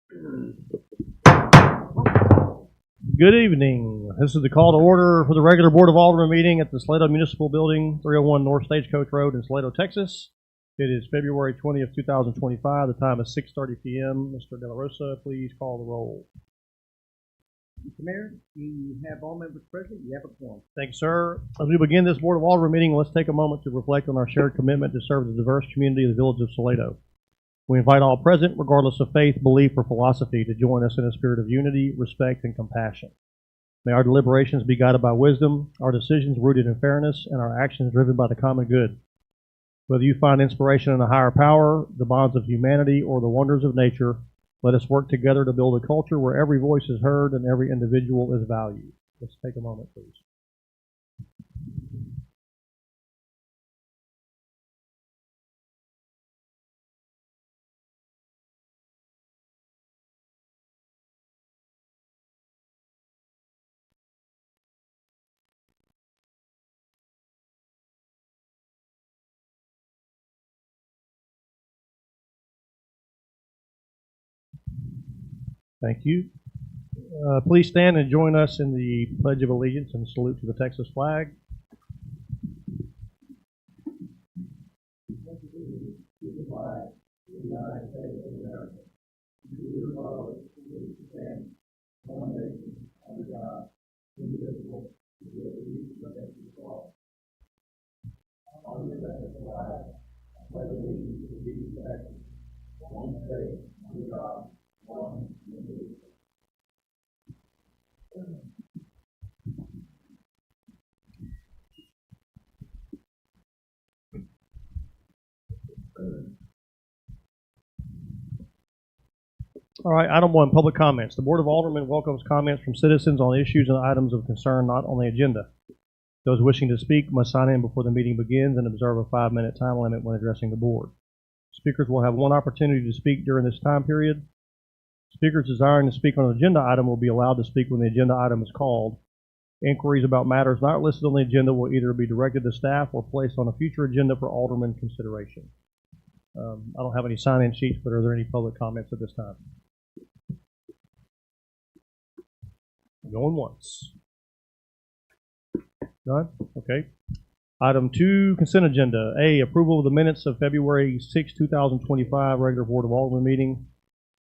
Good evening. This is the call to order for the regular Board of Aldermen meeting at the Salado Municipal Building, 301 North Stagecoach Road in Salado, Texas. It is February 20th, 2025. The time is 6:30 p.m. Mr. De La Rosa, please call the roll. Mr. Mayor, you have all members present. You have a quorum. Thank you, sir. As we begin this Board of Aldermen meeting, let's take a moment to reflect on our shared commitment to serve the diverse community of the Village of Salado. We invite all present, regardless of faith, belief, or philosophy, to join us in a spirit of unity, respect, and compassion. May our deliberations be guided by wisdom, our decisions rooted in fairness, and our actions driven by the common good. Whether you find inspiration in a higher power, the bonds of humanity, or the wonders of nature, let us work together to build a culture where every voice is heard and every individual is valued. Let's take a moment, please. Thank you. Please stand and join us in the Pledge of Allegiance and salute to the Texas flag. All right, item 1, public comments. The Board of Aldermen welcomes comments from citizens on issues and items of concern not on the agenda. Those wishing to speak must sign in before the meeting begins and observe a 5-minute time limit when addressing the board. Speakers will have one opportunity to speak during this time period. Speakers desiring to speak on an agenda item will be allowed to speak when the agenda item is called. Inquiries about matters not listed on the agenda will either be directed to staff or placed on a future agenda for Alderman consideration. I don't have any sign-in sheets, but are there any public comments at this time? Going once. None? Okay. Item 2, consent agenda. A, approval of the minutes of February 6, 2025 regular Board of Aldermen meeting.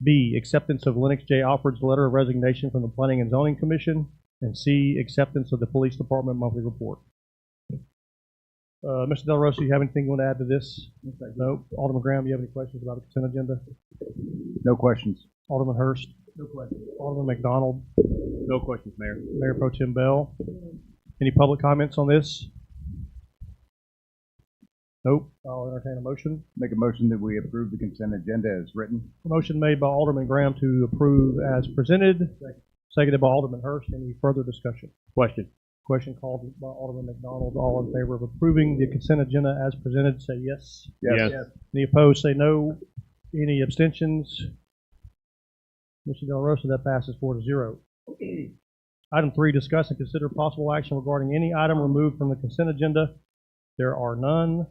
B, acceptance of Lennox J. Alford's letter of resignation from the Planning and Zoning Commission. And C, acceptance of the Police Department monthly report. Mr. Del Rosa, you have anything you want to add to this? No. Alderman Graham, do you have any questions about the consent agenda? No questions. Alderman Hurst? No question. Alderman McDonald? No questions, Mayor. Mayor Pro Tem Bell? Any public comments on this? Nope. I'll entertain a motion. Make a motion that we approve the consent agenda as written. A motion made by Alderman Graham to approve as presented. Seconded by Alderman Hurst. Any further discussion? Question. Question called by Alderman McDonald. All in favor of approving the consent agenda as presented, say yes. Yes. Any opposed, say no. Any abstentions? Mr. Del Rosa, that passes 4-0. Item 3, discuss and consider possible action regarding any item removed from the consent agenda. There are none.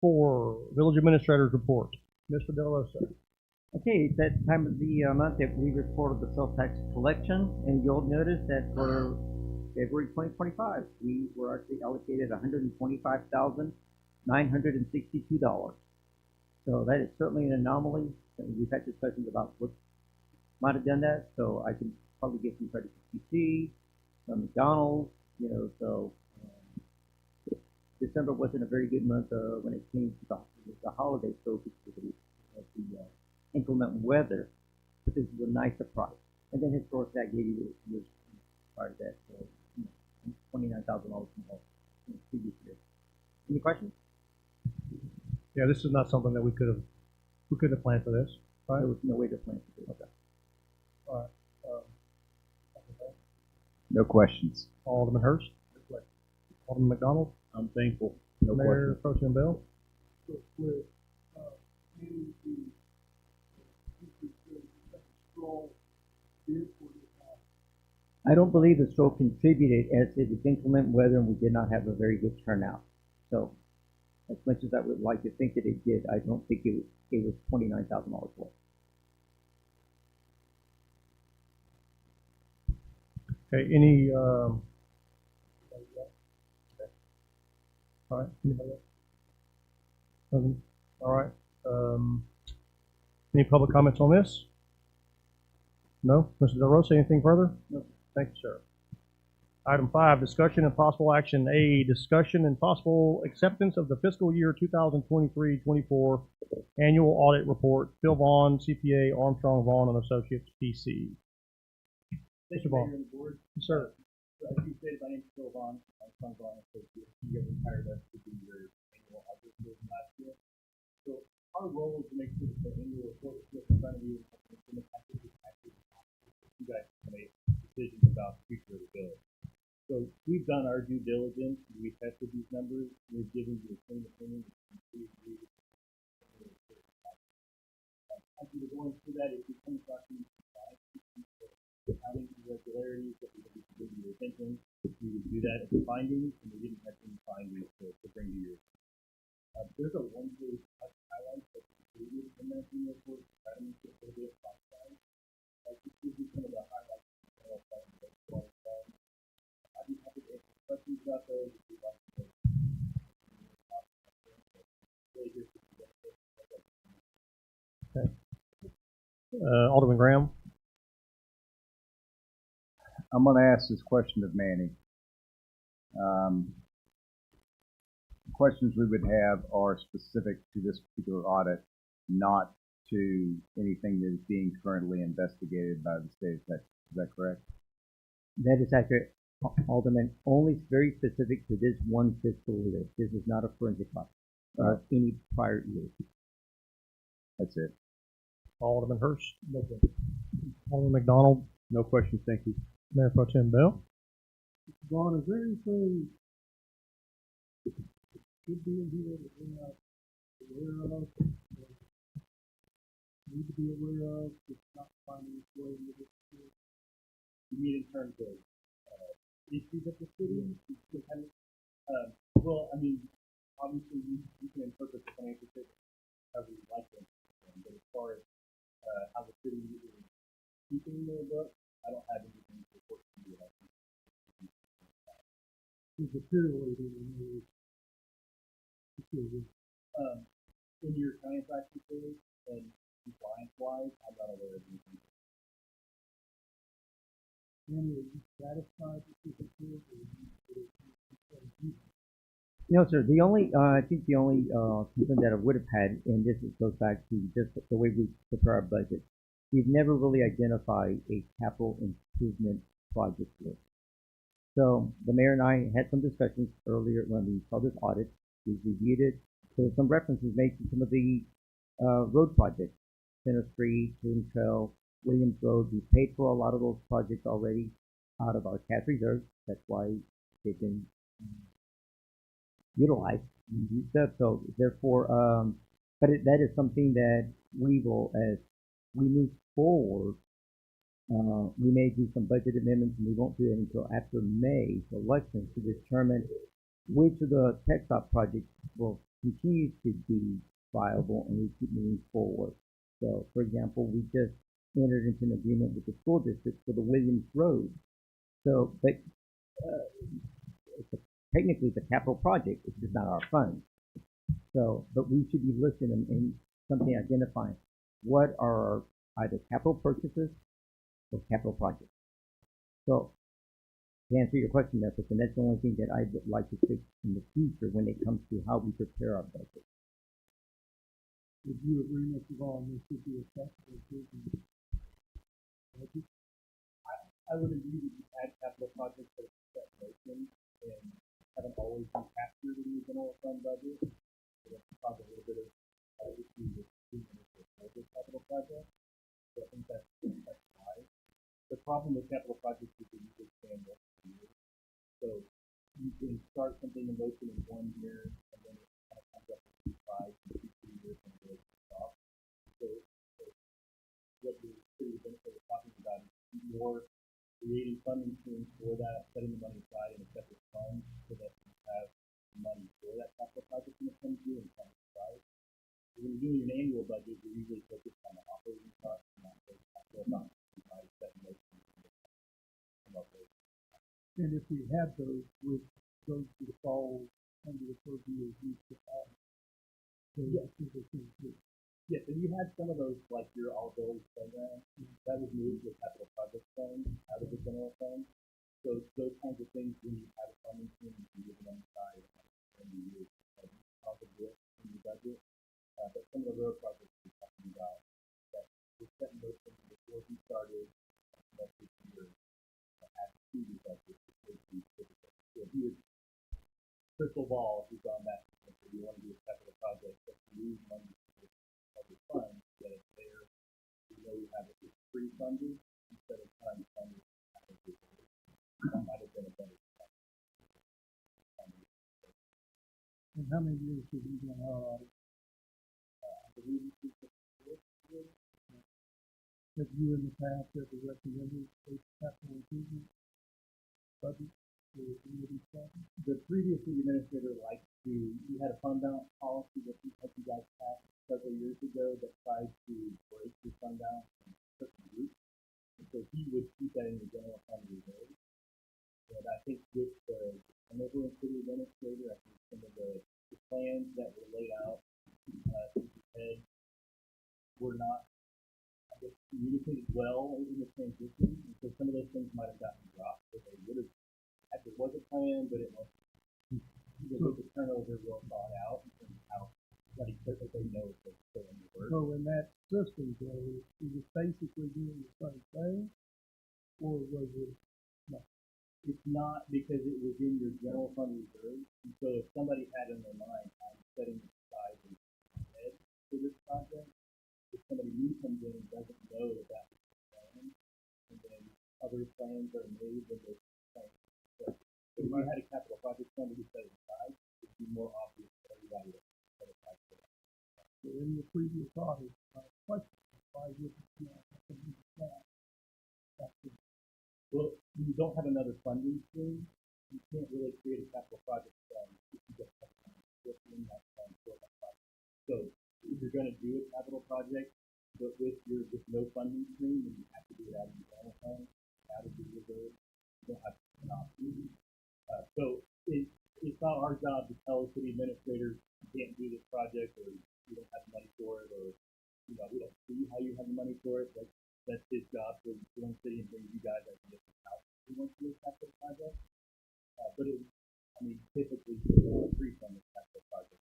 4, Village Administrator's Report. Mr. Del Rosa. Okay, it's that time of the month that we reported the sales tax collection, and you'll notice that for February 2025, we were actually allocated $125,962. So that is certainly an anomaly. And we've had discussions about what might have done that, so I can probably get some credit to PC, from McDonald's, so December wasn't a very good month when it came to the holiday focus because of the inclement weather, but this is a nice surprise. And then historically, I gave you the part of that, so $29,000 more in the previous year. Any questions? Yeah, this is not something that we couldn't have planned for this, right? There was no way to plan for this. Okay. All right. No questions. Alderman Hurst? Alderman McDonald? I'm thankful. No Mayor questions. Pro Tem Bell? I don't believe the stroke contributed as it was inclement weather and we did not have a very good turnout. So as much as I would like to think that it did, I don't think it was $29,000 worth. Okay, any, all right, anybody else? Nothing? All right, any public comments on this? No? Mr. Del Rosa, anything further? No. Thank you, sir. Item 5, discussion and possible action. A, discussion and possible acceptance of the fiscal year 2023-24 annual audit report. Phil Vaughn, CPA, Armstrong, Vaughn and Associates, PC. Mr. Vaughn. Yes, sir. As you stated, my name is Phil Vaughn. I'm from Vaughn Associates. You guys hired us to do your annual audit report last year. So our role is to make sure that the annual report is in front of you and the package is actually you guys can make decisions about the future of the village. So we've done our due diligence. We tested these numbers. We've given you a clean opinion. We agree with as we were going through that, if you come across any accounting irregularities that we need to bring to your attention, we would do that as a findings, and we didn't have any findings to bring to your attention. There's a one-page highlight that's included in that email report. Try to make it a little bit classified. Just gives you some of the highlights. I'd be happy to answer questions about those if you'd like to. Okay. Alderman Graham. I'm going to ask this question of Manny. The questions we would have are specific to this particular audit, not to anything that is being currently investigated by the state of Texas. Is that correct? That is accurate, Alderman. Only very specific to this one fiscal year. This is not a forensic audit. Any prior year. That's it. Alderman Hurst. No question. Alderman McDonald. No questions, thank you. Mayor Pro Tem Bell. Vaughn, is there anything that should be in here that we're not aware of, need to be aware of, that's not finding its way into this year? You mean in terms of issues at the city? Well, I mean, obviously you can interpret the financial statement however you like them, but as far as how the city is keeping their book, I don't have anything to report to you. Is deteriorating in In your accounting practices and compliance-wise, I'm not aware of anything. Manny, are you satisfied with this report, or No, sir. The only, I think the only concern that I would have had, and this goes back to just the way we prepare our budget, we've never really identified a capital improvement project list. So the mayor and I had some discussions earlier when we saw this audit. We reviewed it. There were some references made to some of the road projects, Center Street, Boone Trail, Williams Road. We paid for a lot of those projects already out of our cash reserves. That's why they've been utilized and used up. So therefore, that is something that we will, as we move forward, we may do some budget amendments, and we won't do it until after May elections to determine which of the tech stop projects will continue to be viable and we keep moving forward. So, for example, we just entered into an agreement with the school district for the Williams Road. So, but technically it's a capital project. It's just not our funds. So, but we should be listening and something identifying what are either capital purchases or capital projects. So, to answer your question, that's the only thing that I would like to fix in the future when it comes to how we prepare our budget. would you agree, Mr. Vaughn, this should be a capital improvement budget? I would agree that you add capital projects that are set motion and haven't always been captured in the general fund budget. So that's probably a little bit of issue with capital projects. So I think that's why. The problem with capital projects is that you can stand multiple years. So you can start something in motion in 1 year and then it kind of comes up in 5 to 2 years and it off. So what the city benefit is talking about is more creating funding streams for that, setting the money aside in a separate fund so that you have money for that capital project when it comes due and comes aside. When you're doing an annual budget, you're usually focused on the operating costs and not the capital amount. And if we had those, would those would fall under the purview of use of all? So Yes. that's the thing too. Yes, and you had some of those, like your all village program, that was moved to capital project fund out of the general fund. So those kinds of things, when you have a funding stream, you can give them aside and you use part of it in your budget. But some of the road projects we're talking about, that we're setting those things before we started, that this year, as to the budget, before we typical. So if you would crystal ball, who's on that, if you want to do a capital project, but you use money of the fund, that it's there, you know you have it pre-funded, instead of trying to fund it out of your budget. That might have been a better strategy. And how many years have you been out? I believe this is the fourth year. Have you in the past ever recommended a capital improvement budget for any of these projects? The previous administrator liked to, we had a fund balance policy that we had you guys passed several years ago that tried to break the fund balance in certain groups. And so he would keep that in the general fund reserve. And I think with the turnover in city administrator, I think some of the plans that were laid out in his head were not, I guess, communicated well in the transition. And so some of those things might have gotten dropped. So they would have, there was a plan, but it wasn't, with the turnover well thought out in terms of how somebody typically knows what's still in the work. So in that system, Joe, is it basically doing the same thing? Or was it not? It's not, because it was in your general fund reserve. And so if somebody had in their mind, I'm setting aside a head for this project, if somebody new comes in and doesn't know that that was the plan, and then other plans are made, then those plans. So if you had a capital project fund to be set aside, it'd be more obvious for everybody to set aside for that. So in the previous audit, my question is why wouldn't you have to do that? Well, when you don't have another funding stream, you can't really create a capital project fund if you just have in that fund for that project. So if you're going to do a capital project, but with no funding stream, then you have to do it out of the general fund, out of the reserve. You don't have an option. So it's not our job to tell city administrators you can't do this project, or you don't have the money for it, or we don't see how you have the money for it. That's his job to go in the city and bring you guys ideas of how he wants to do a capital project. But typically, pre-funded capital projects.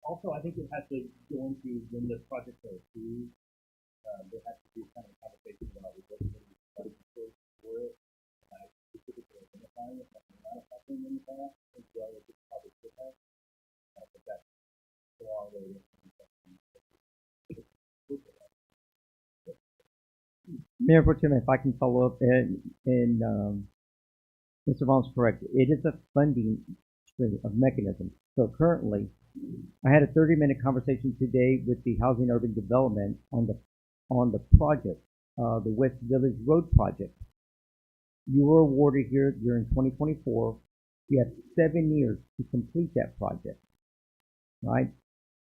Also, I think it has to go into when the projects are approved. There has to be kind of a conversation about what the budget for it. Specifically identifying if that's not happening in the past, as well as it probably should have. But that's a long way to Mayor Pro Tem, if I can follow up, and Mr. Vaughn's correct, it is a funding stream of mechanism. So currently, I had a 30-minute conversation today with the Housing Urban Development on the project, the West Village Road project. You were awarded here during 2024. You have 7 years to complete that project, right?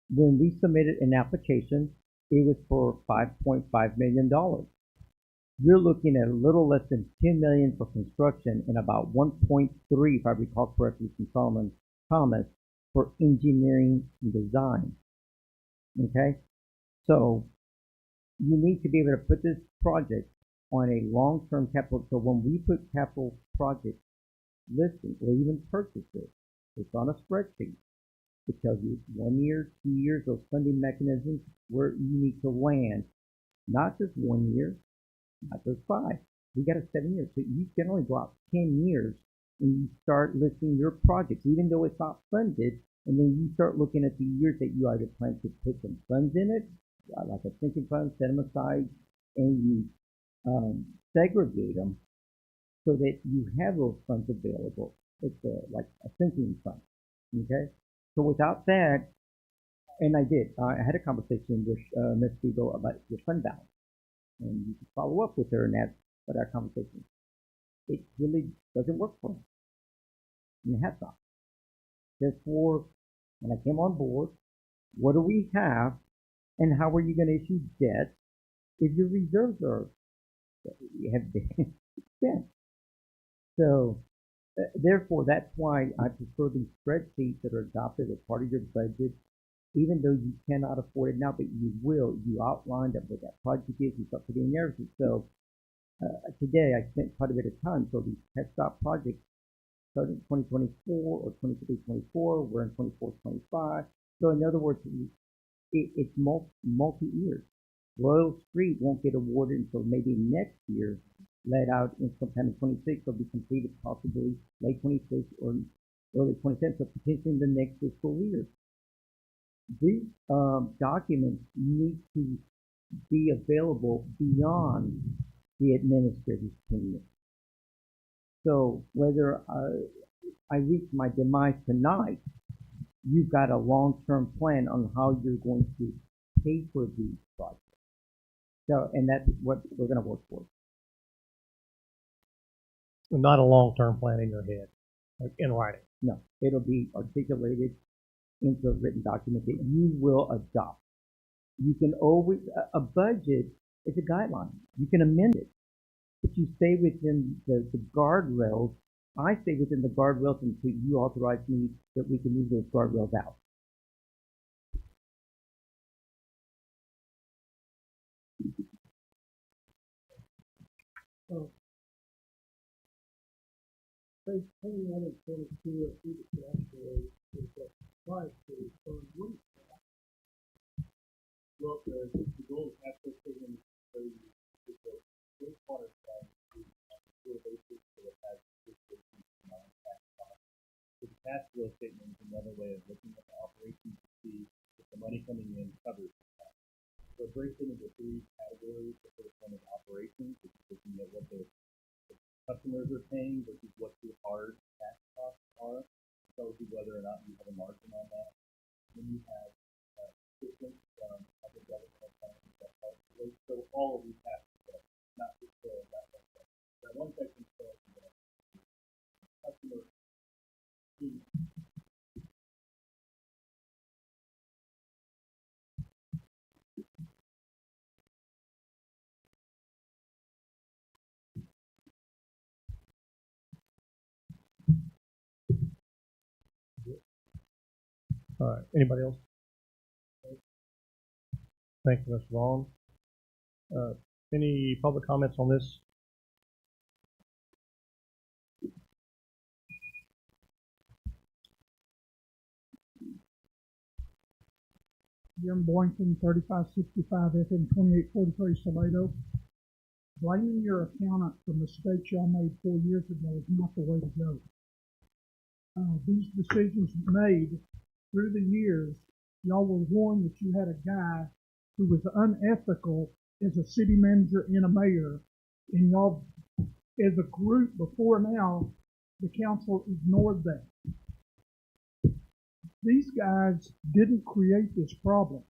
When we submitted an application, it was for $5.5 million. You're looking at a little less than $10 million for construction and about 1.3, if I recall correctly, from Solomon Thomas for engineering and design. Okay, so you need to be able to put this project on a long-term capital. So when we put capital project listing or even purchases, it's on a spreadsheet. It tells you 1 year, 2 years, those funding mechanisms where you need to land, not just 1 year, not just 5. We got a 7 years. So you generally go out 10 years and you start listing your projects, even though it's not funded, and then you start looking at the years that you either plan to put some funds in it, like a sinking fund, set them aside, and you segregate them so that you have those funds available. It's like a sinking fund, okay? So without that, and I had a conversation with Ms. Spiegel about your fund balance, and you can follow up with her, and that's what our conversation. It really doesn't work for me, and it has not. Therefore, when I came on board, what do we have, and how are you going to issue debt if your reserves are have been spent. So, therefore, that's why I prefer these spreadsheets that are adopted as part of your budget, even though you cannot afford it now, but you will. You outlined what that project is, you start putting in everything. So, today I spent quite a bit of time. So these test stop projects started in 2024 or 23-24, we're in 24-25. So in other words, it's multi-years. Royal Street won't get awarded until maybe next year, let out in sometime in 26. It'll be completed possibly late 26 or early 27, so potentially in the next fiscal year. These documents need to be available beyond the administrator's tenure. So whether I reach my demise tonight, you've got a long-term plan on how you're going to pay for these projects. So, and that's what we're going to work for. Not a long-term plan in your head, like in writing. No, it'll be articulated into a written document that you will adopt. You can always, a budget is a guideline. You can amend it, but you stay within the guardrails. I stay within the guardrails until you authorize me that we can move those guardrails out. Page 21 and 22 of the cash flow is that price for the fund. What is that? Well, the goal of cash flow statement is the wastewater side is on a full basis, so it has fluctuations in non-cash costs. So the cash flow statement is another way of looking at the operations to see if the money coming in covers the cost. So it breaks it into three categories. The first one is operations, which is looking at what the customers are paying versus what your hard cash costs are. It tells you whether or not you have a margin on that. Then you have assistance from other government entities that help. So all of these have to go, not just that one section. That one section says that customer fee. All right. Anybody else? Thank you, Mr. Vaughn. Any public comments on this? Jim Boynton, 3565 FM 2843 Salado. Blaming your accountant for mistakes y'all made 4 years ago is not the way to go. These decisions made through the years, y'all were warned that you had a guy who was unethical as a city manager and a mayor, and y'all, as a group before now, the council ignored that. These guys didn't create this problem.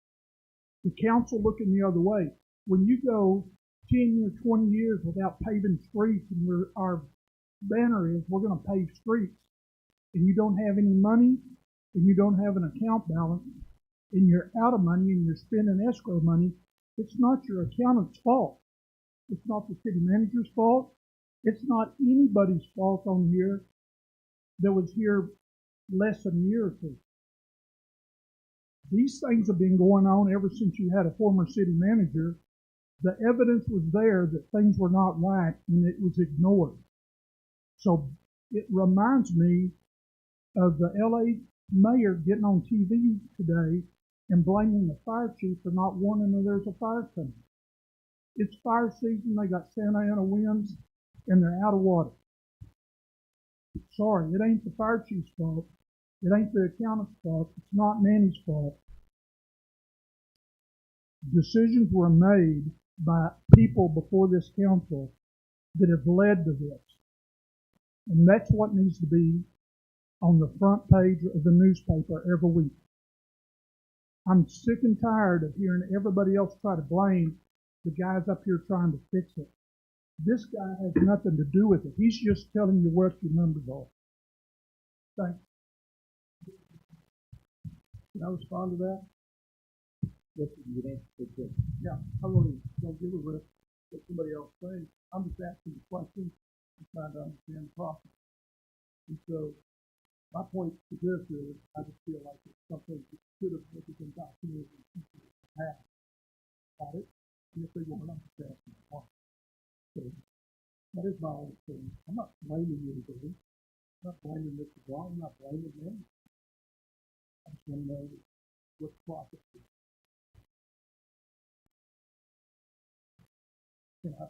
The council looking the other way. When you go 10 years, 20 years without paving streets, and our banner is we're going to pave streets, and you don't have any money, and you don't have an account balance, and you're out of money, and you're spending escrow money, it's not your accountant's fault. It's not the city manager's fault. It's not anybody's fault on here that was here less than a year or two. These things have been going on ever since you had a former city manager. The evidence was there that things were not right, and it was ignored. So it reminds me of the LA mayor getting on TV today and blaming the fire chief for not warning that there's a fire coming. It's fire season, they got Santa Ana winds, and they're out of water. Sorry, it ain't the fire chief's fault. It ain't the accountant's fault. It's not Manny's fault. Decisions were made by people before this council that have led to this. And that's what needs to be on the front page of the newspaper every week. I'm sick and tired of hearing everybody else try to blame the guys up here trying to fix it. This guy has nothing to do with it. He's just telling you what your numbers are. Thanks. Can I respond to that? Yes, you can. Yeah, I want to give a rest. Let somebody else say. I'm just asking the question and trying to understand the process. And so my point to this is, I just feel like it's something that should have been documented in the past audit, and if they weren't, I'm just asking why. So that is my only thing. I'm not blaming anybody. I'm not blaming Mr. Brown. I'm not blaming them. I just want to know what the process is. And I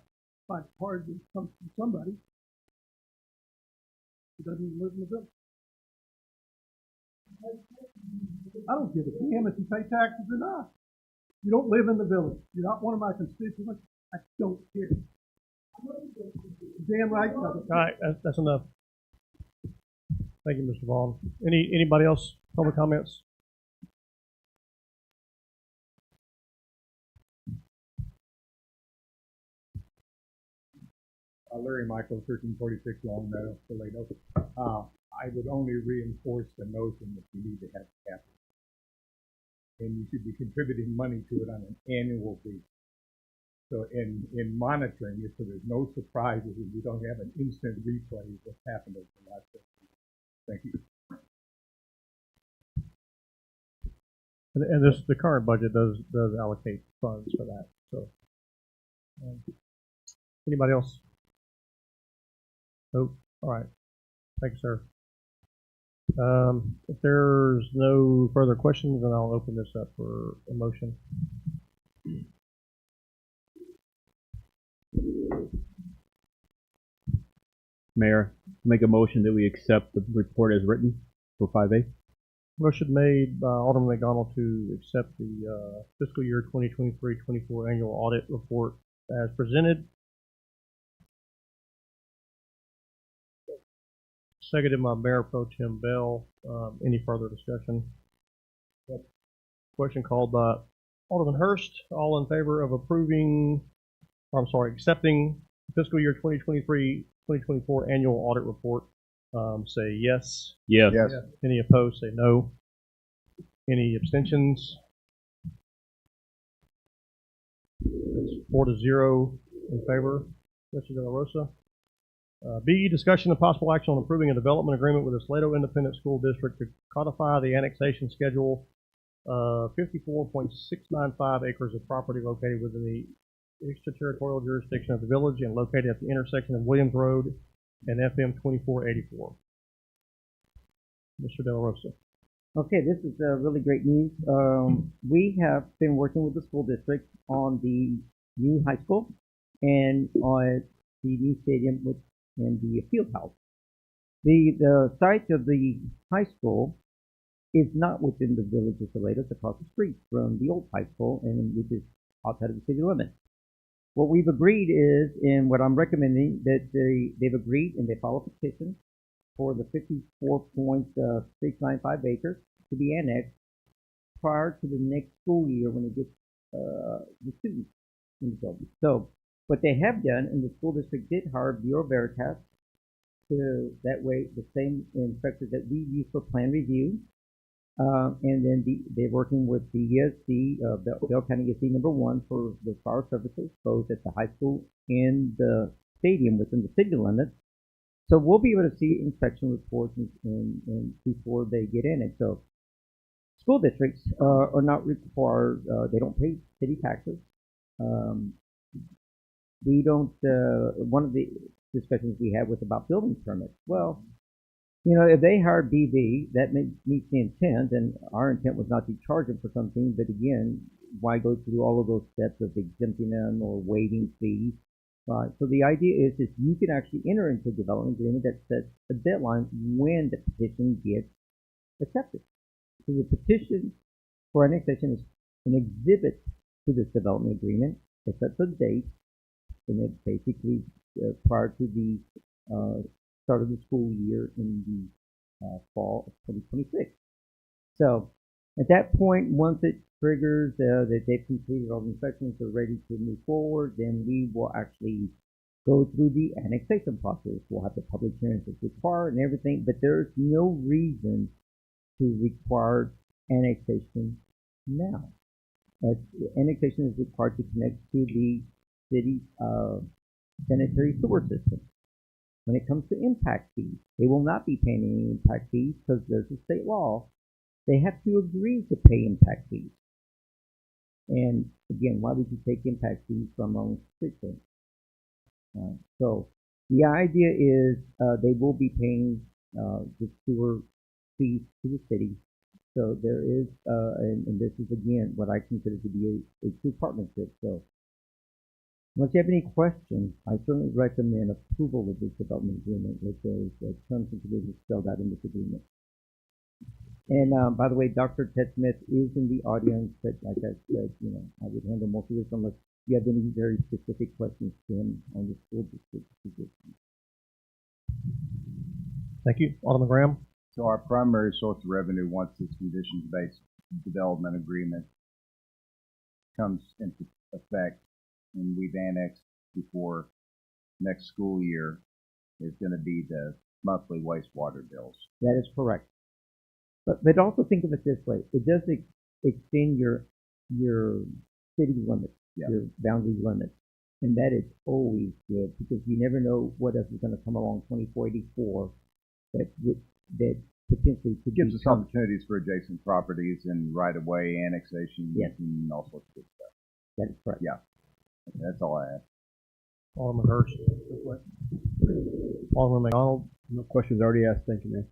find it hard to come from somebody who doesn't even live in the village. I don't give a damn if you pay taxes or not. You don't live in the village. You're not one of my constituents. I don't care. Damn right. All right, that's enough. Thank you, Mr. Vaughn. Anybody else? Public comments? Larry Michael, 1346 Long Meadow, Salado. I would only reinforce the notion that you need to have capital. And you should be contributing money to it on an annual basis. So in monitoring it, so there's no surprises and we don't have an instant replay of what's happened over the last 6 years. Thank you. And this, the current budget does allocate funds for that. So, anybody else? Nope. All right. Thank you, sir. If there's no further questions, then I'll open this up for a motion. Mayor, make a motion that we accept the report as written for 5A. Motion made by Alderman McDonald to accept the fiscal year 2023-24 annual audit report as presented. Seconded by Mayor Pro Tem Bell. Any further discussion? Question called by Alderman Hurst. All in favor of accepting fiscal year 2023-2024 annual audit report, say yes. Yes. Yes. Any opposed, say no. Any abstentions? It's 4-0 in favor. Mr. De La Rosa. B, discussion of possible action on approving a development agreement with the Salado Independent School District to codify the annexation schedule of 54.695 acres of property located within the extraterritorial jurisdiction of the village and located at the intersection of Williams Road and FM 2484. Mr. De La Rosa. Okay, this is really great news. We have been working with the school district on the new high school and on the new stadium and the field house. The site of the high school is not within the village of Salado. It's across the street from the old high school, and which is outside of the city limits. What we've agreed is, and what I'm recommending, that they've agreed and they filed a petition for the 54.695 acres to be annexed prior to the next school year when it gets the students in the building. So what they have done, and the school district did hire Bureau Veritas to that way the same inspectors that we use for plan review, and then they're working with the ESC, Bell County ESC #1 for the fire services, both at the high school and the stadium within the city limits. So we'll be able to see inspection reports and before they get in it. So school districts are not required, they don't pay city taxes. We don't, one of the discussions we had was about building permits. Well, you know, if they hired BV, that meets the intent, and our intent was not to charge them for something, but again, why go through all of those steps of exempting them or waiving fees? Right. So the idea is you can actually enter into a development agreement that sets a deadline when the petition gets accepted. So the petition for annexation is an exhibit to this development agreement. It sets a date, and it basically prior to the start of the school year in the fall of 2026. So at that point, once it triggers that they've completed all the inspections, they're ready to move forward, then we will actually go through the annexation process. We'll have the public hearings as required and everything, but there's no reason to require annexation now. As annexation is required to connect to the city sanitary sewer system. When it comes to impact fees, they will not be paying any impact fees because there's a state law. They have to agree to pay impact fees. And again, why would you take impact fees from own constituents? So the idea is they will be paying the sewer fees to the city. So there is, and this is again what I consider to be a true partnership. So unless you have any questions, I certainly recommend approval of this development agreement with those terms and conditions spelled out in this agreement. And by the way, Dr. Ted Smith is in the audience, but like I said, I would handle most of this unless you have any very specific questions to him on the school district position. Thank you. Alderman Graham? So our primary source of revenue, once this conditions-based development agreement comes into effect and we've annexed before next school year, is going to be the monthly wastewater bills. That is correct. But also think of it this way. It does extend your city limits, your boundary limits. And that is always good because you never know what else is going to come along 2484 that potentially could gives us opportunities for adjacent properties and right-of-way annexation and all sorts of good stuff. That is correct. Yeah. Okay, that's all I have. Alderman Hurst? Alderman McDonald? No questions already asked. Thank you, Mayor.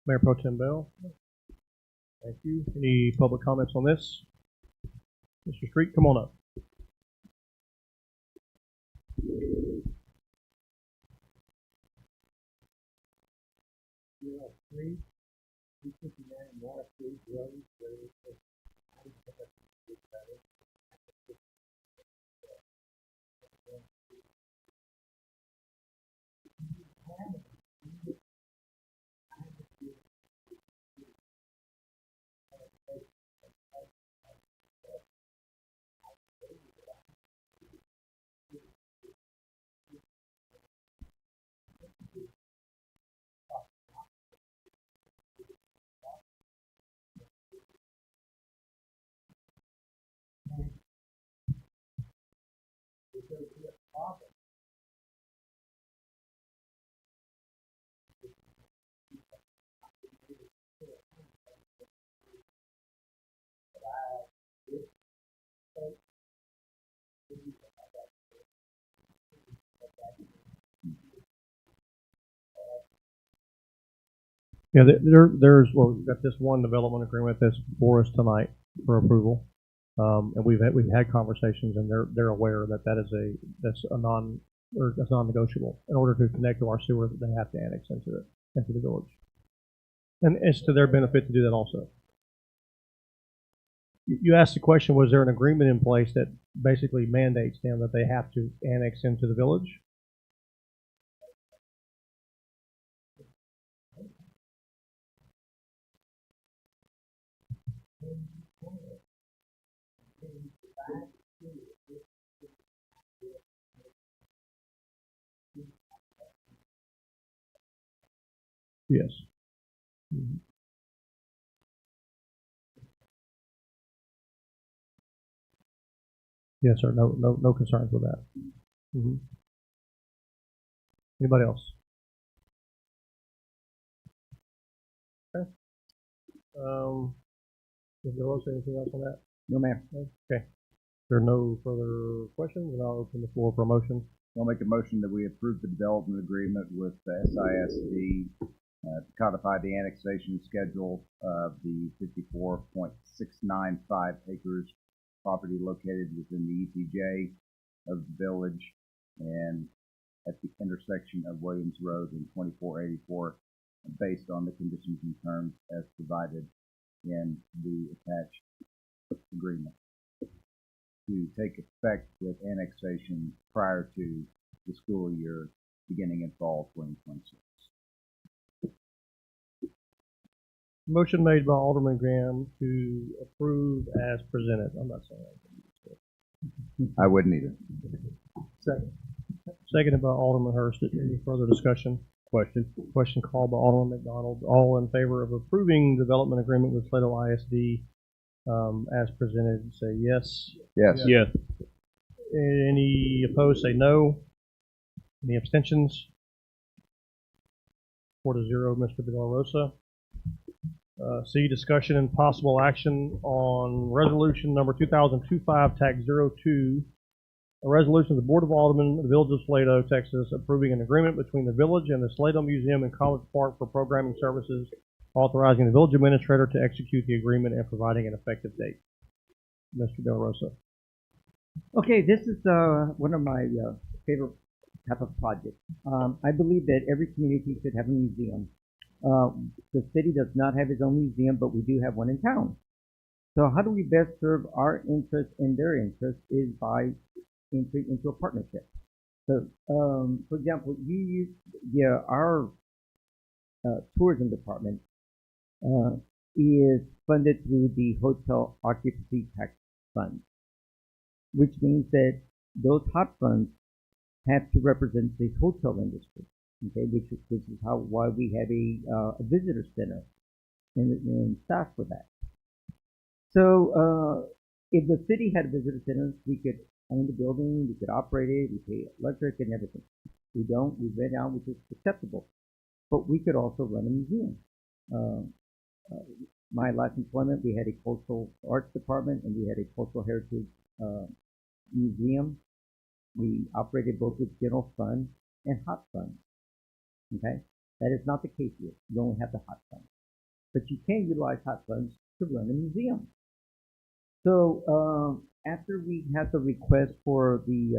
Mayor Pro Tem Bell? Thank you. Any public comments on this? Mr. Street, come on up. Yeah, we've got this one development agreement that's before us tonight for approval, and we've had conversations, and they're aware that that's non-negotiable. In order to connect to our sewer, they have to annex into the village, and it's to their benefit to do that also. You asked the question: was there an agreement in place that basically mandates them that they have to annex into the village? Yes. Mm-hmm. Yes, sir. No concerns with that. Mm-hmm. Anybody else? Okay. Is there also anything else on that? No, ma'am. Okay. If there are no further questions, then I'll open the floor for a motion. I'll make a motion that we approve the development agreement with the SISD to codify the annexation schedule of the 54.695 acres property located within the EPJ of the village and at the intersection of Williams Road and 2484 based on the conditions and terms as provided in the attached agreement to take effect with annexation prior to the school year beginning in fall 2026. Motion made by Alderman Graham to approve as presented. I'm not saying that. I wouldn't either. Second. Seconded by Alderman Hurst. Any further discussion? Question called by Alderman McDonald. All in favor of approving development agreement with Salado ISD as presented, say yes. Yes. Yes. Any opposed, say no. Any abstentions? 4-0, Mr. De La Rosa. C, discussion and possible action on resolution number 2025-02, a resolution of the Board of Aldermen of the Village of Salado, Texas, approving an agreement between the village and the Salado Museum and College Park for programming services, authorizing the village administrator to execute the agreement and providing an effective date. Mr. De La Rosa. Okay, this is one of my favorite type of projects. I believe that every community should have a museum. The city does not have its own museum, but we do have one in town. So how do we best serve our interest and their interest is by entering into a partnership. So, for example, our tourism department is funded through the hotel occupancy tax fund, which means that those hot funds have to represent the hotel industry. Okay, which is why we have a visitor center and staff for that. So if the city had a visitor center, we could own the building, we could operate it, we pay electric and everything. We don't, we rent out, which is acceptable. But we could also run a museum. My last employment, we had a cultural arts department and we had a cultural heritage museum. We operated both with general fund and hot fund. Okay, that is not the case here. You only have the hot fund, but you can utilize hot funds to run a museum. So after we had the request for the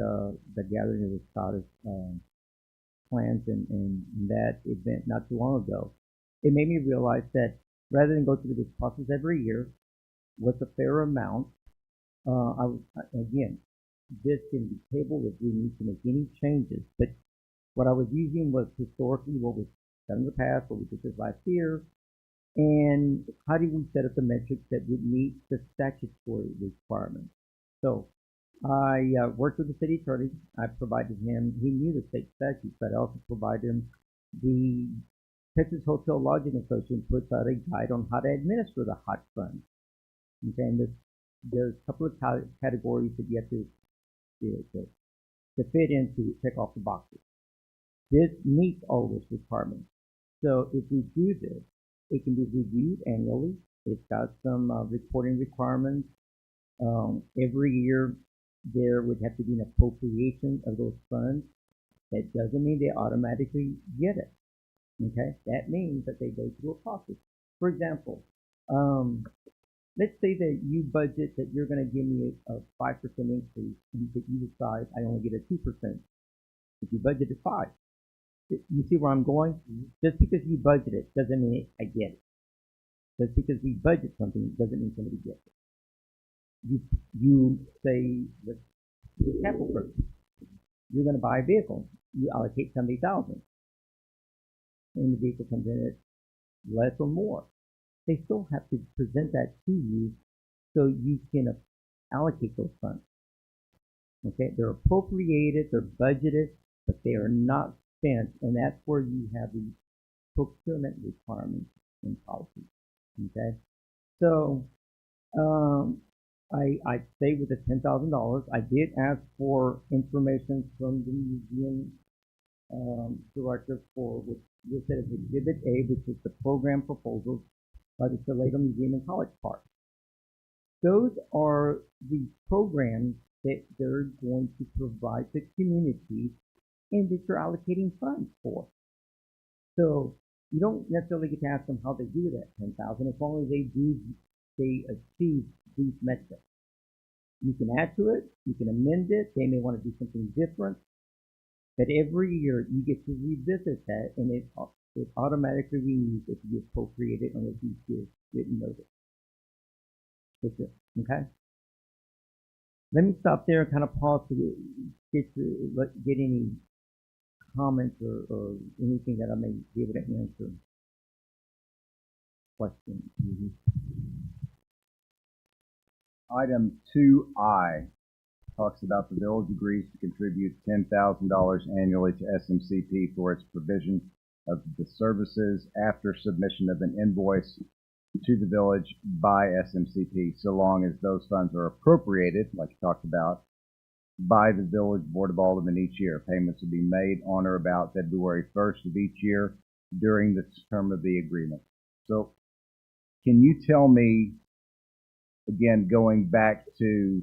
gathering of the status plans and that event not too long ago, it made me realize that rather than go through this process every year, what's a fair amount? Again, this can be tabled if we need to make any changes, but what I was using was historically what was done in the past, what we did this last year, and how do we set up the metrics that would meet the statutory requirements. So I worked with the city attorney. I provided him, he knew the state statutes, but I also provided him the Texas Hotel Lodging Association puts out a guide on how to administer the hot fund. Okay, and there's a couple of categories that you have to fit into, check off the boxes. This meets all those requirements. So if we do this, it can be reviewed annually. It's got some reporting requirements. Every year there would have to be an appropriation of those funds. That doesn't mean they automatically get it. Okay, that means that they go through a process. For example, let's say that you budget that you're going to give me a 5% increase, and you decide I only get a 2%. If you budgeted 5%. You see where I'm going? Just because you budget it doesn't mean I get it. Just because we budget something doesn't mean somebody gets it. You say, let's do a capital purchase. You're going to buy a vehicle. You allocate $70,000. And the vehicle comes in at less or more. They still have to present that to you so you can allocate those funds. Okay, they're appropriated, they're budgeted, but they are not spent, and that's where you have the procurement requirements in policy. Okay, so I stayed with the $10,000. I did ask for information from the museum director for which listed as Exhibit A, which is the program proposals by the Salado Museum and College Park. Those are the programs that they're going to provide the community and that you're allocating funds for. So you don't necessarily get to ask them how they do that $10,000 as long as they achieve these metrics. You can add to it, you can amend it, they may want to do something different, but every year you get to revisit that, and it automatically renews if you appropriate it and if you give written notice. That's it. Okay? Let me stop there and kind of pause to get any comments or anything that I may be able to answer. Questions. Item 2I talks about the village agrees to contribute $10,000 annually to SMCP for its provision of the services after submission of an invoice to the village by SMCP, so long as those funds are appropriated, like you talked about, by the Village Board of Aldermen each year. Payments will be made on or about February 1st of each year during the term of the agreement. So can you tell me, again, going back to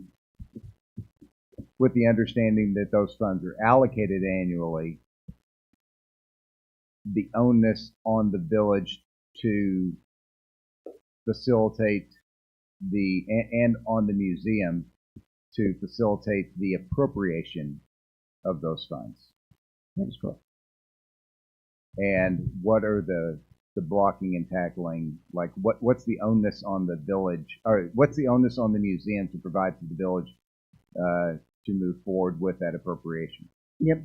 with the understanding that those funds are allocated annually, the onus on the village to facilitate and on the museum to facilitate the appropriation of those funds? That is correct. And what are the blocking and tackling? Like what's the onus on the village, or what's the onus on the museum to provide to the village to move forward with that appropriation? Yep.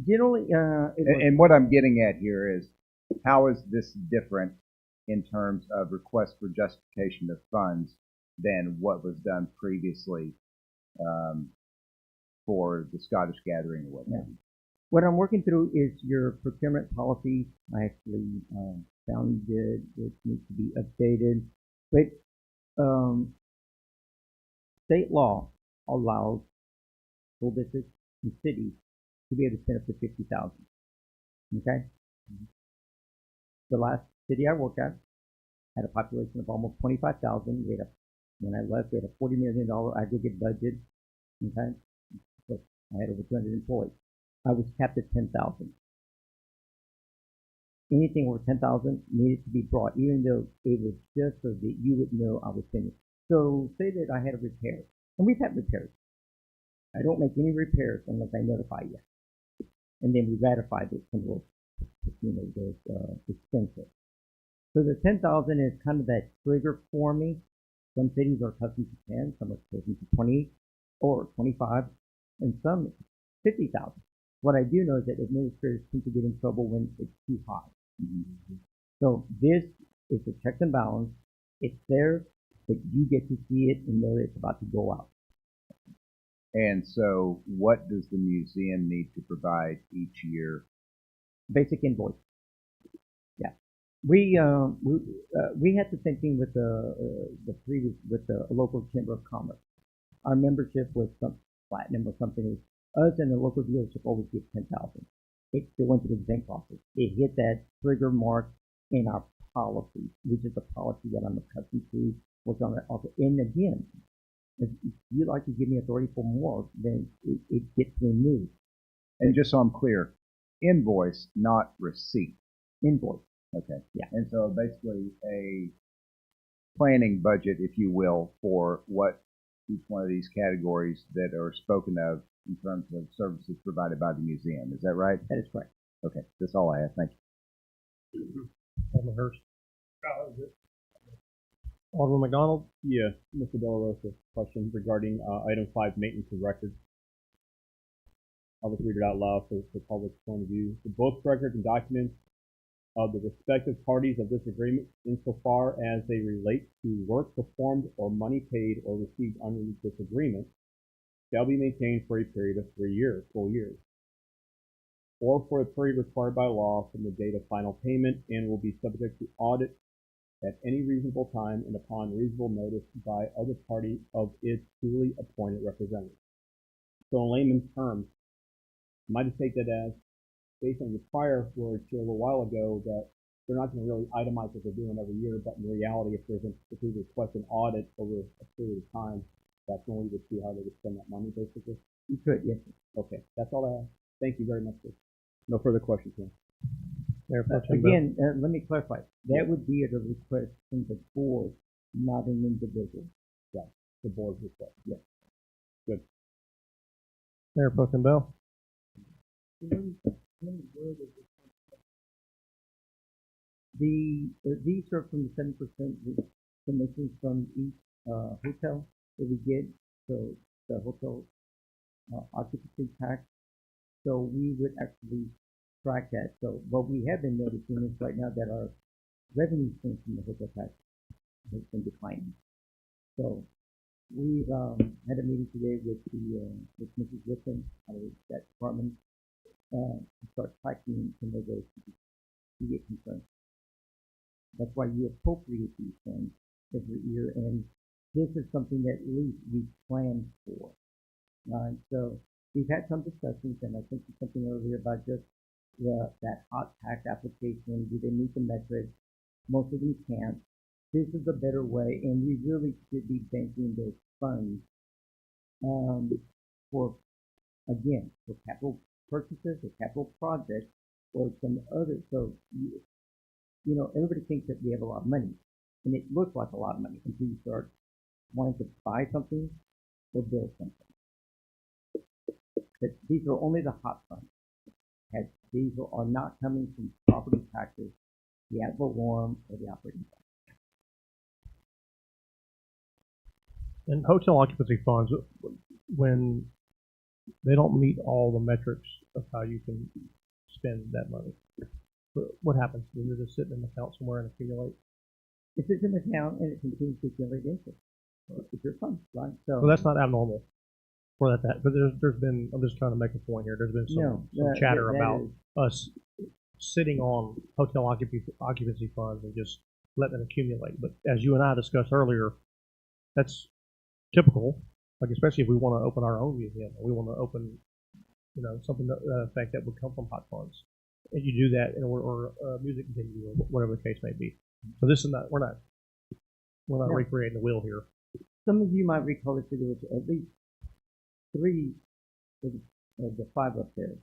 Generally, and what I'm getting at here is, how is this different in terms of request for justification of funds than what was done previously for the Scottish Gathering or whatnot? Yeah. What I'm working through is your procurement policy. I actually found that it needs to be updated, but state law allows school districts and cities to be able to spend up to $50,000. Okay. The last city I worked at had a population of almost 25,000. When I left, we had a $40 million aggregate budget. Okay. So I had over 200 employees. I was capped at 10,000. Anything over 10,000 needed to be brought, even though it was just so that you would know I was finished. So say that I had a repair, and we've had repairs. I don't make any repairs unless I notify you, and then we ratify this those expenses. So the 10,000 is kind of that trigger for me. Some cities are accustomed to 10, some are accustomed to 20 or 25, and some 50,000. What I do know is that administrators tend to get in trouble when it's too high. Mm-hmm. So this is a check and balance. It's there, but you get to see it and know that it's about to go out. And so what does the museum need to provide each year? Basic invoice. Yeah. We had the same thing with the local chamber of commerce. Our membership was some platinum or something. Us and the local dealership always get 10,000. It still went through the same process. It hit that trigger mark in our policy, which is the policy that I'm accustomed to work on that also. And again, if you'd like to give me authority for more, then it gets removed. And just so I'm clear, invoice, not receipt. Invoice. Okay. Yeah. And so basically a planning budget, if you will, for what each one of these categories that are spoken of in terms of services provided by the museum. Is that right? That is correct. Okay. That's all I have. Thank you. Alderman Hurst. Alderman McDonald. Yeah, Mr. De La Rosa, question regarding item 5, maintenance of records. I'll just read it out loud for the public's point of view. The books, records, and documents of the respective parties of this agreement, insofar as they relate to work performed or money paid or received under this agreement, shall be maintained for a period of 3 years, full years, or for a period required by law from the date of final payment, and will be subject to audit at any reasonable time and upon reasonable notice by other party of its duly appointed representative. So in layman's terms, I might just take that as, based on your prior words here a little while ago, that they're not going to really itemize what they're doing every year, but in reality, if we request an audit over a period of time, that's when we would see how they would spend that money, basically. You could, yes. Okay, that's all I have. Thank you very much, sir. No further questions, sir. Again, let me clarify. That would be at a request from the board, not an individual. Right, the board's request. Yes. Good. Mayor Pro Tem Bell. These are from the 7% commissions from each hotel that we get. So the hotel occupancy tax. So we would actually track that. So what we have been noticing is right now that our revenue stream from the hotel tax has been declining. So we've had a meeting today with Mrs. Whitson out of that department to start tracking some of those to get concerned. That's why you appropriate these things every year, and this is something that at least we plan for. So we've had some discussions, and I think something earlier about just that hot tax application. Do they meet the metrics? Most of them can't. This is a better way, and we really should be banking those funds for, again, for capital purchases or capital projects or some other. So, you know, everybody thinks that we have a lot of money, and it looks like a lot of money until you start wanting to buy something or build something. But these are only the hot funds. These are not coming from property taxes, the ad valorem, or the operating tax. And hotel occupancy funds, when they don't meet all the metrics of how you can spend that money, what happens? Does it just sit in an account somewhere and accumulate? It sits in the account and it continues to accumulate interest. It's your fund, right? So Well, that's not abnormal for that. But there's been, I'm just trying to make a point here. There's been some chatter about us sitting on hotel occupancy funds and just letting them accumulate. But as you and I discussed earlier, that's typical. Like especially if we want to open our own museum, or we want to open, you know, something that effect that would come from hot funds, and you do that, or music venue, or whatever the case may be. So this is not, we're not recreating the wheel here. Some of you might recall that there was at least 3 of the 5 up there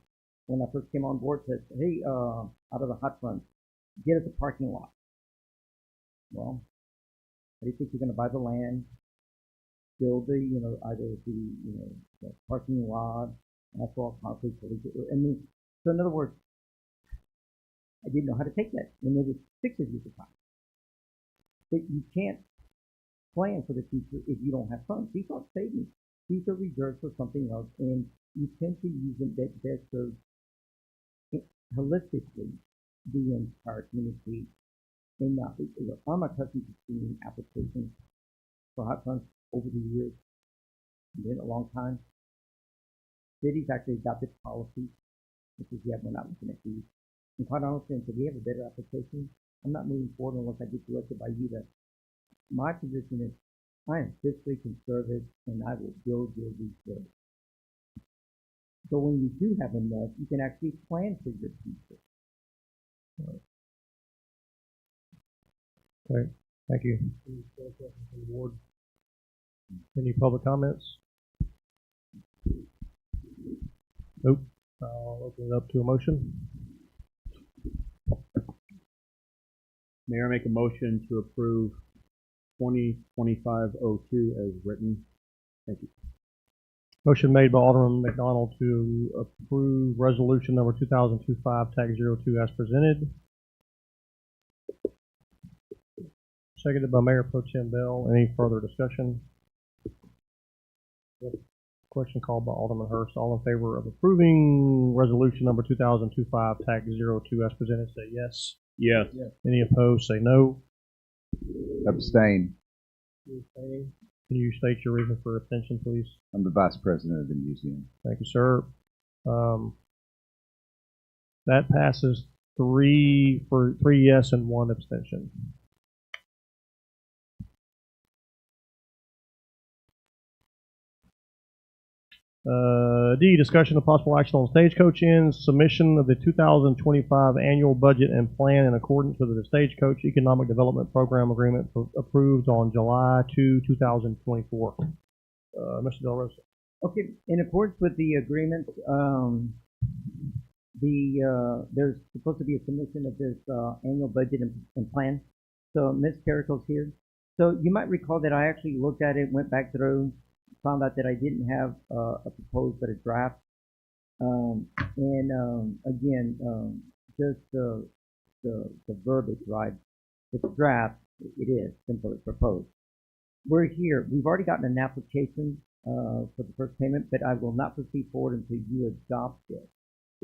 when I first came on board said, hey, out of the hot funds, get us a parking lot. Well, how do you think you're going to buy the land, build the, you know, either the parking lot, asphalt, concrete, I mean, so in other words, I didn't know how to take that. And there was 6 of you at the time. But you can't plan for the future if you don't have funds. These aren't savings. These are reserved for something else, and you tend to use them that best serves holistically the entire community. And not, I'm accustomed to seeing applications for hot funds over the years. It's been a long time. Cities actually adopted policies, which is, yeah, we're not looking at these. And quite honestly, until we have a better application, I'm not moving forward unless I get directed by you. That my position is, I am fiscally conservative, and I will build your reserve. So when you do have enough, you can actually plan for your future. Okay, thank you. Any public comments? Nope. I'll open it up to a motion. Mayor, make a motion to approve 2025-02 as written. Thank you. Motion made by Alderman McDonald to approve resolution number 2025-02 as presented. Seconded by Mayor Pro Tem Bell. Any further discussion? Question called by Alderman Hurst. All in favor of approving resolution number 2025-02 as presented, say yes. Yes. Any opposed, say no. Abstain. Can you state your reason for abstention, please? I'm the vice president of the museum. Thank you, sir. That passes 3 yes and 1 abstention. D, discussion of possible action on Stagecoach Inn's submission of the 2025 annual budget and plan in accordance with the Stagecoach Economic Development Program Agreement approved on July 2, 2024. Mr. Del Rosa. Okay, in accordance with the agreement, there's supposed to be a submission of this annual budget and plan. So Ms. Carrico's here. So you might recall that I actually looked at it, went back through, found out that I didn't have a proposed but a draft. Again, just the verbiage, right? It's draft, it is simply proposed. We're here. We've already gotten an application for the first payment, but I will not proceed forward until you adopt it.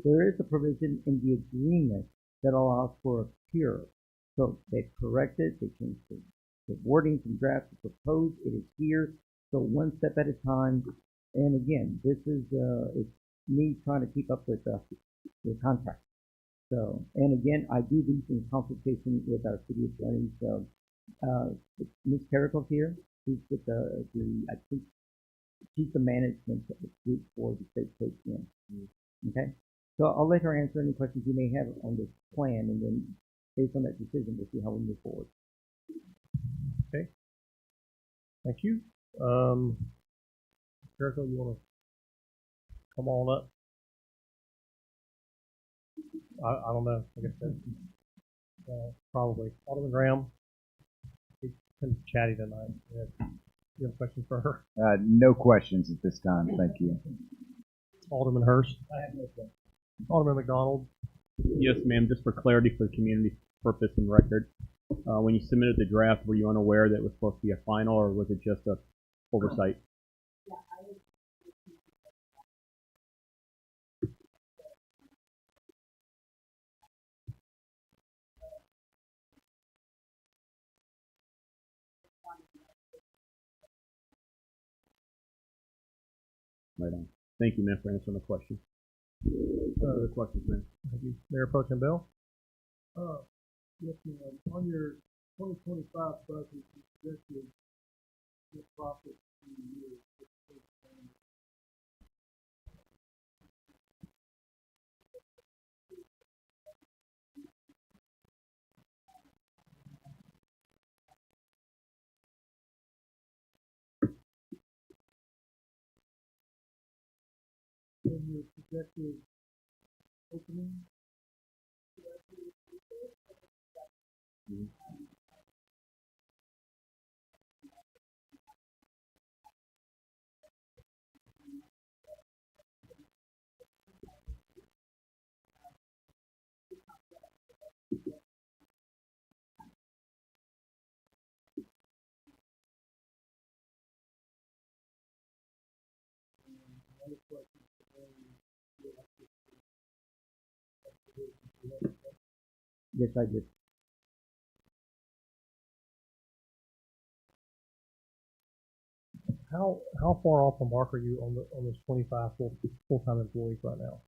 There is a provision in the agreement that allows for a cure. So they've corrected, they changed the wording from draft to proposed. It is here. So one step at a time. And again, this is it's me trying to keep up with the contract. So, and again, I do these in consultation with our city attorney. So, Ms. Carrico's here. She's with I think she's the management group for the state coach in. Okay? So I'll let her answer any questions you may have on this plan, and then based on that decision, we'll see how we move forward. Okay. Thank you. Jericho, you want to come on up? I don't know. I guess that's probably. Alderman Graham. He's kind of chatty tonight. You have a question for her? No questions at this time. Thank you. Alderman Hurst. I have no question. Alderman McDonald. Yes, ma'am. Just for clarity for the community purpose and record, when you submitted the draft, were you unaware that it was supposed to be a final, or was it just a oversight? Right on. Thank you, ma'am, for answering the question. Other questions, ma'am? Thank you. Mayor Pro Tem Bell. Yes, ma'am. On your 2025 budget, you projected net profit in the year. And your projected opening. Yes, I did. How far off the mark are you on those 25 full-time employees right now?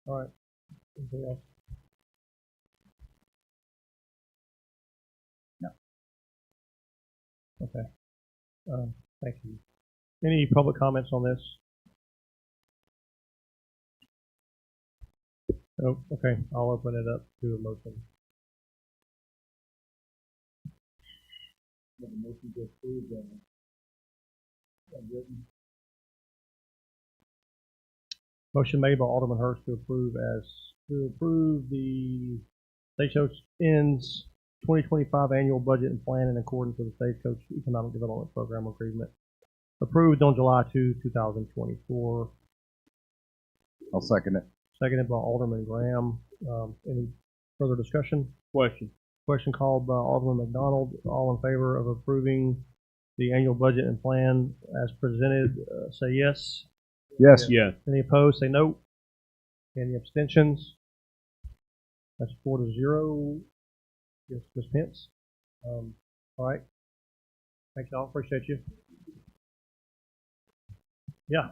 All right. Anything else? No. Okay. Thank you. Any public comments on this? Oh, okay. I'll open it up to a motion. The motion to approve Motion made by Alderman Hurst to approve the Stagecoach Inn's 2025 annual budget and plan in accordance with the Stagecoach Economic Development Program Agreement approved on July 2, 2024. I'll second it. Seconded by Alderman Graham. Any further discussion? Question called by Alderman McDonald. All in favor of approving the annual budget and plan as presented, say yes. Yes. Yes. Any opposed, say no. Any abstentions? That's 4-0. Yes, Ms. Pence. All right. Thanks, y'all. Appreciate you. Yeah.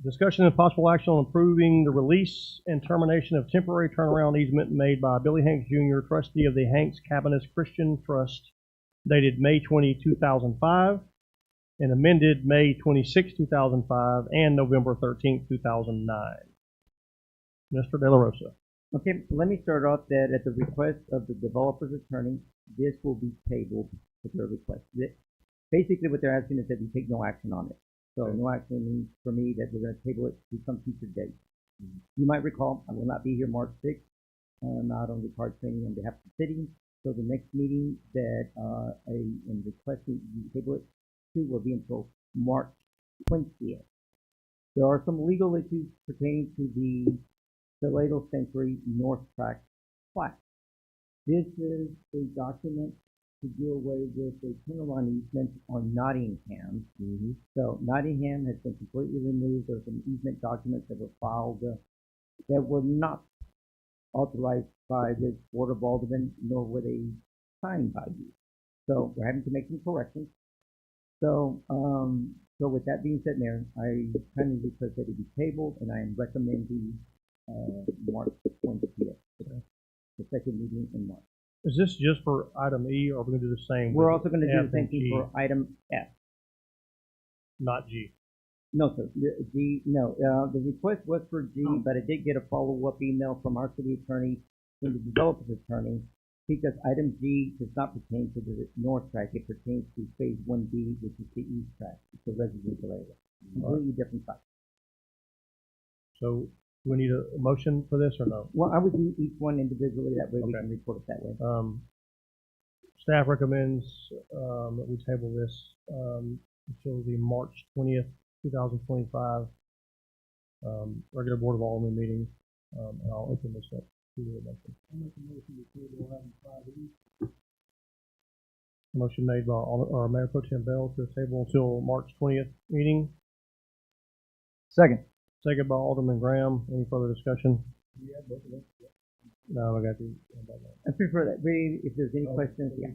Discussion and possible action on approving the release and termination of temporary turnaround easement made by Billy Hanks Jr., trustee of the Hanks Cabanis Christian Trust, dated May 20, 2005, and amended May 26, 2005, and November 13, 2009. Mr. De La Rosa. Okay, let me start off that at the request of the developer's attorney, this will be tabled at their request. Basically, what they're asking is that we take no action on it. So no action means for me that we're going to table it to some future date. You might recall, I will not be here March 6th. I'm out on required training on behalf of the city. So the next meeting that I'm requesting you table it to will be until March 20th. There are some legal issues pertaining to the Salado Century North Track plat. This is a document to do away with the turnaround easement on Nottingham. So Nottingham has been completely removed. There's some easement documents that were filed that were not authorized by the Board of Aldermen, nor were they signed by you. So we're having to make some corrections. So, so with that being said, Mayor, I kindly request that it be tabled, and I am recommending March 20th, the second meeting in March. Is this just for item E, or are we going to do the same? We're with also going to do F the same and thing G, for item F. not G? No, sir. G, no. The request was for G, but I did get a follow-up email from our city attorney, from the developer's attorney, because item G does not pertain to the north track. It pertains to phase 1B, which is the east track. It's a residential area. Completely different site. So do we need a motion for this or no? Well, I would do each one individually. That way we Okay. can report it that way. Staff recommends that we table this until the March 20th, 2025 regular Board of Aldermen meeting, and I'll open this up to the motion. I'll make a motion to table item 5E. Motion made by Mayor Pro Tem Bell to table until March 20th meeting. Second. Second by Alderman Graham. Any further discussion? Yeah, both of them. No, I got the. I prefer that. If there's any questions, yeah.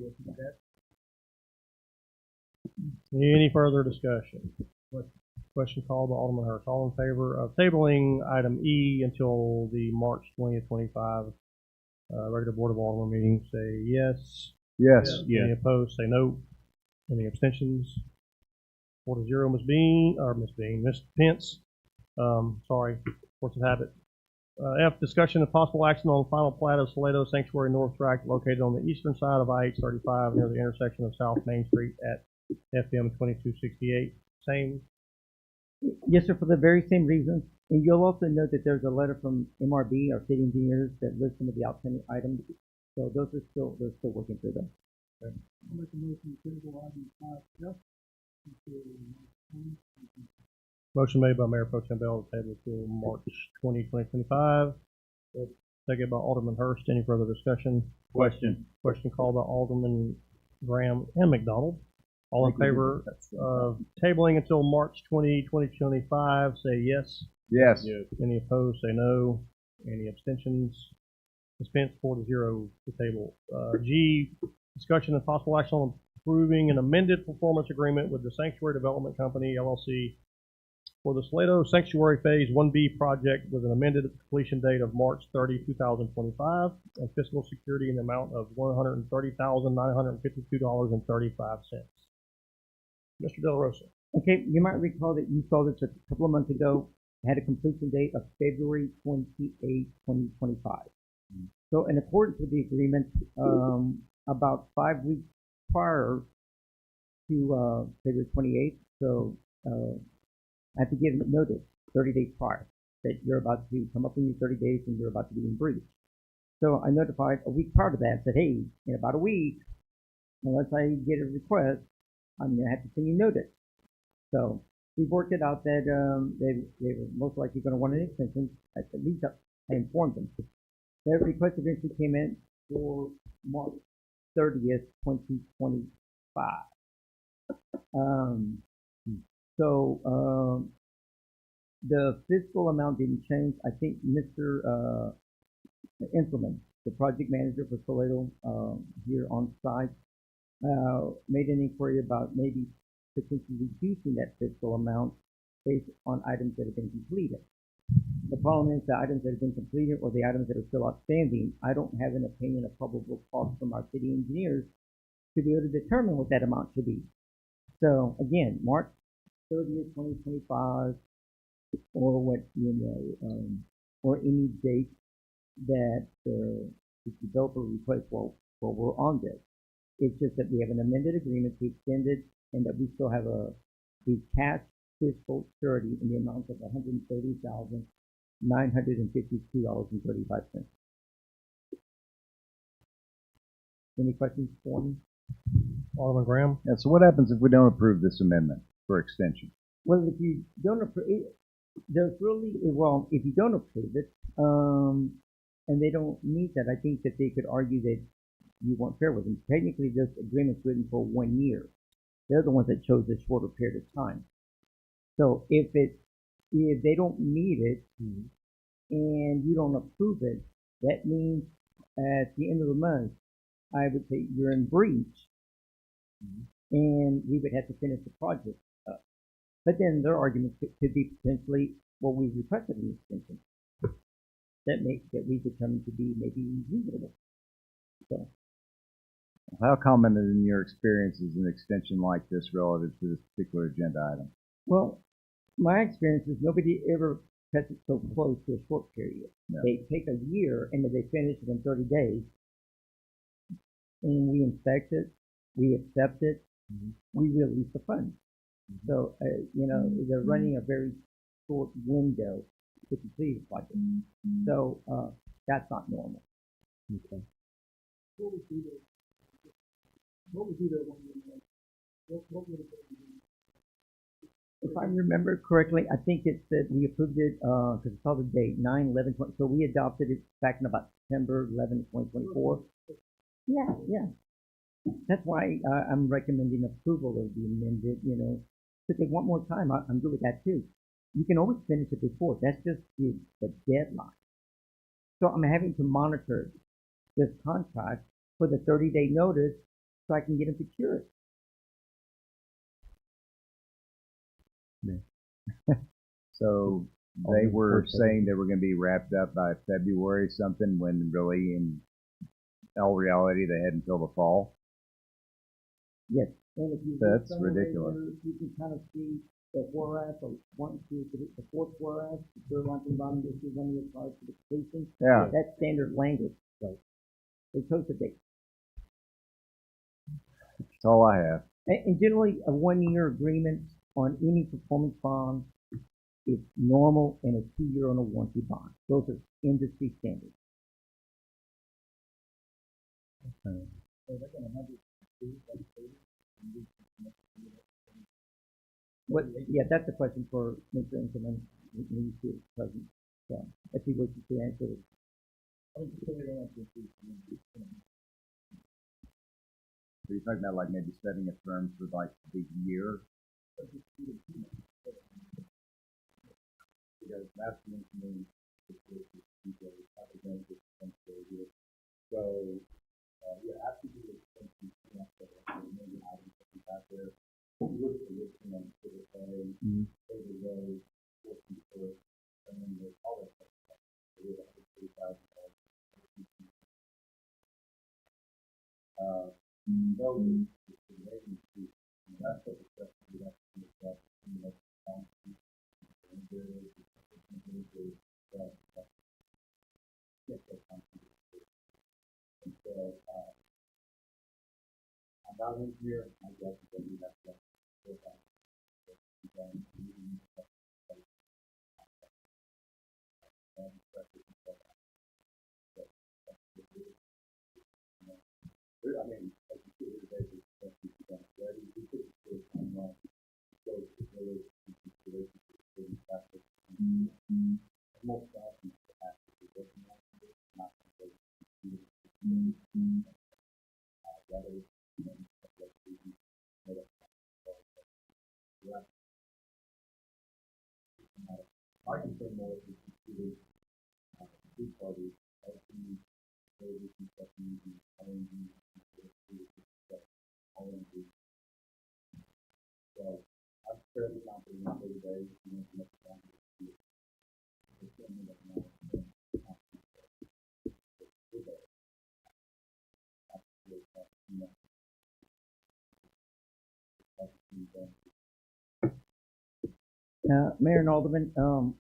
Any further discussion? Question called by Alderman Hurst. All in favor of tabling item E until the March 20th, 25 regular Board of Aldermen meeting, say yes. Yes. Any opposed, say no. Any abstentions? 4-0, Ms. Pence. Sorry, force of habit. F, discussion of possible action on final plat of Salado Sanctuary North Tract located on the eastern side of I-835 near the intersection of South Main Street at FM 2268. Same. Yes, sir, for the very same reasons. And you'll also note that there's a letter from MRB, our city engineers, that lists some of the outstanding items. So those are they're still working through them. I'll make a motion to table item 5F until March 20th. Motion made by Mayor Pro Tem Bell to table till March 20, 2025. Second by Alderman Hurst. Any further discussion? Question. Question called by Alderman Graham and McDonald. All in favor of tabling until March 20, 2025, say yes. Yes. Any opposed, say no. Any abstentions? Ms. Pence, 4-0 to table. G, discussion of possible action on approving an amended performance agreement with the Sanctuary Development Company, LLC, for the Salado Sanctuary Phase 1B project with an amended completion date of March 30, 2025, and fiscal security in the amount of $130,952.35. Mr. De La Rosa. Okay, you might recall that you saw this a couple of months ago. It had a completion date of February 28, 2025. So in accordance with the agreement, about 5 weeks prior to February 28th, so I have to give notice 30 days prior that you're about to come up in your 30 days and you're about to be in breach. So I notified a week prior to that, said, hey, in about a week, unless I get a request, I'm going to have to send you notice. So we worked it out that they were most likely going to want an extension. At least I informed them. Their request eventually came in for March 30th, 2025. The fiscal amount didn't change. I think Mr. Inselman, the project manager for Salado here on site, made an inquiry about maybe potentially reducing that fiscal amount based on items that have been completed. The problem is the items that have been completed or the items that are still outstanding, I don't have an opinion of probable cost from our city engineers to be able to determine what that amount should be. So again, March 30th, 2025, or what, or any date that the developer requests, well, we're on this. It's just that we have an amended agreement to extend it, and that we still have the cash fiscal surety in the amount of $130,952.35. Any questions for me? Alderman Graham. Yeah, so what happens if we don't approve this amendment for extension? Well, if you don't approve it, there's really, well, if you don't approve it, and they don't meet that, I think that they could argue that you weren't fair with them. Technically, this agreement's written for 1 year. They're the ones that chose this shorter period of time. So if they don't meet it and you don't approve it, that means at the end of the month, I would say you're in breach, and we would have to finish the project up. But then their argument could be potentially, well, we requested an extension that we determined to be maybe reasonable. So, How common in your experience is an extension like this relative to this particular agenda item? well, my experience is nobody ever cuts it so close to a short period. No. They take a year and then they finish it in 30 days. And we inspect it, we accept it, we release the funds. So, they're running a very short window to complete a project. So, that's not normal. Okay. What would be the 1 year? What would it be? If I remember correctly, I think it said we approved it, because I saw the date, 9/11/20, so we adopted it back in about September 11, 2024. Yeah. That's why I'm recommending approval of the amended, if they want more time, I'm good with that too. You can always finish it before, that's just the deadline. So I'm having to monitor this contract for the 30-day notice so I can get them to cure it. So they were saying they were going to be wrapped up by February something, when really in all reality they had until the fall. Yes, and if you That's look somewhere ridiculous. later, you can kind of see the whereas, or 1, 2, 3, the fourth whereas, the third line from bottom, this is 1 year prior to the completion. Yeah. That's standard language, so they chose the date. That's all I have. And generally, a 1 year agreement on any performance bond is normal, and a 2 year on a warranty bond. Those are industry standards. What? Yeah, that's a question for Mr. Inkerman when he's present. So if he wishes to answer it. So you're talking about like maybe setting a term for like the year? Because maximum means so you have to do extension maybe items that we have there. Look at the listing on the survey, over road, working for it, and then there's all that stuff. So we have $30,000. No, it's the rating to, that's what the stuff we have to do with that, and so, I'm not in here, I guess, that we have to go back. I mean, as you see here today, ready, we could do it online, go to the village, consideration for the city traffic. Most often, it has to be working on it, not rather I can say more if you consider two parties, so I'm fairly confident in 30 days, you know, to make it down to the Mayor and Alderman,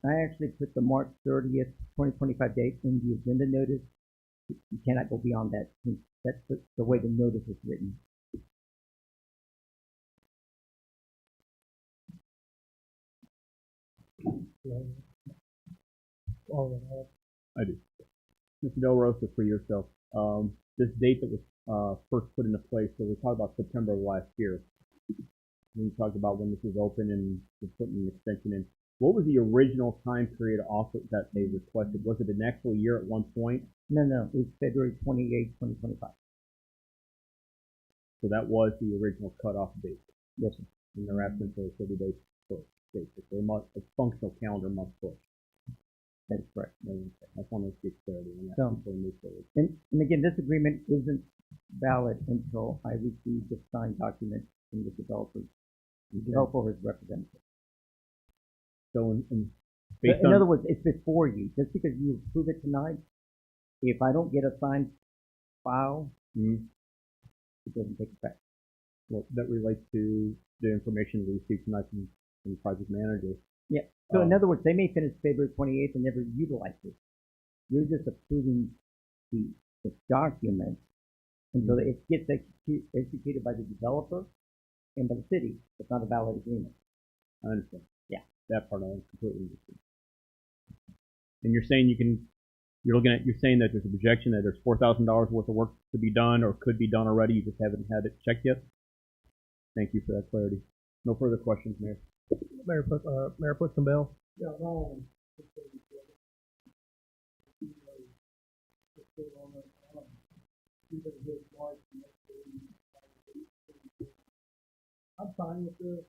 I actually put the March 30th, 2025 date in the agenda notice. You cannot go beyond that. That's the way the notice is written. I do. Mr. Del Rosa, for yourself, this date that was first put into place, so we talked about September of last year. When you talked about when this was open and just putting an extension in, what was the original time period also that they requested? Was it an actual year at one point? No, it's February 28th, 2025. So that was the original cutoff date. Yes, sir. And they're asking for a 30-day push, basically. A functional calendar month push. That's correct. I just wanted to get clarity on that So- before we move forward. And again, this agreement isn't valid until I receive the signed document from the developer or his representative. So In other words, it's before you. Just because you approve it tonight, if I don't get a signed file, it doesn't take effect. well, that relates to the information we received tonight from the project manager. Yeah. So in other words, they may finish February 28th and never utilize it. You're just approving the document until it gets executed by the developer and by the city. It's not a valid agreement. I understand. Yeah. That part I completely understand. And you're saying you're saying that there's a projection that there's $4,000 worth of work to be done or could be done already. You just haven't had it checked yet. Thank you for that clarity. No further questions, Mayor. Mayor Pushman Bell. Yeah, no. I'm fine with this.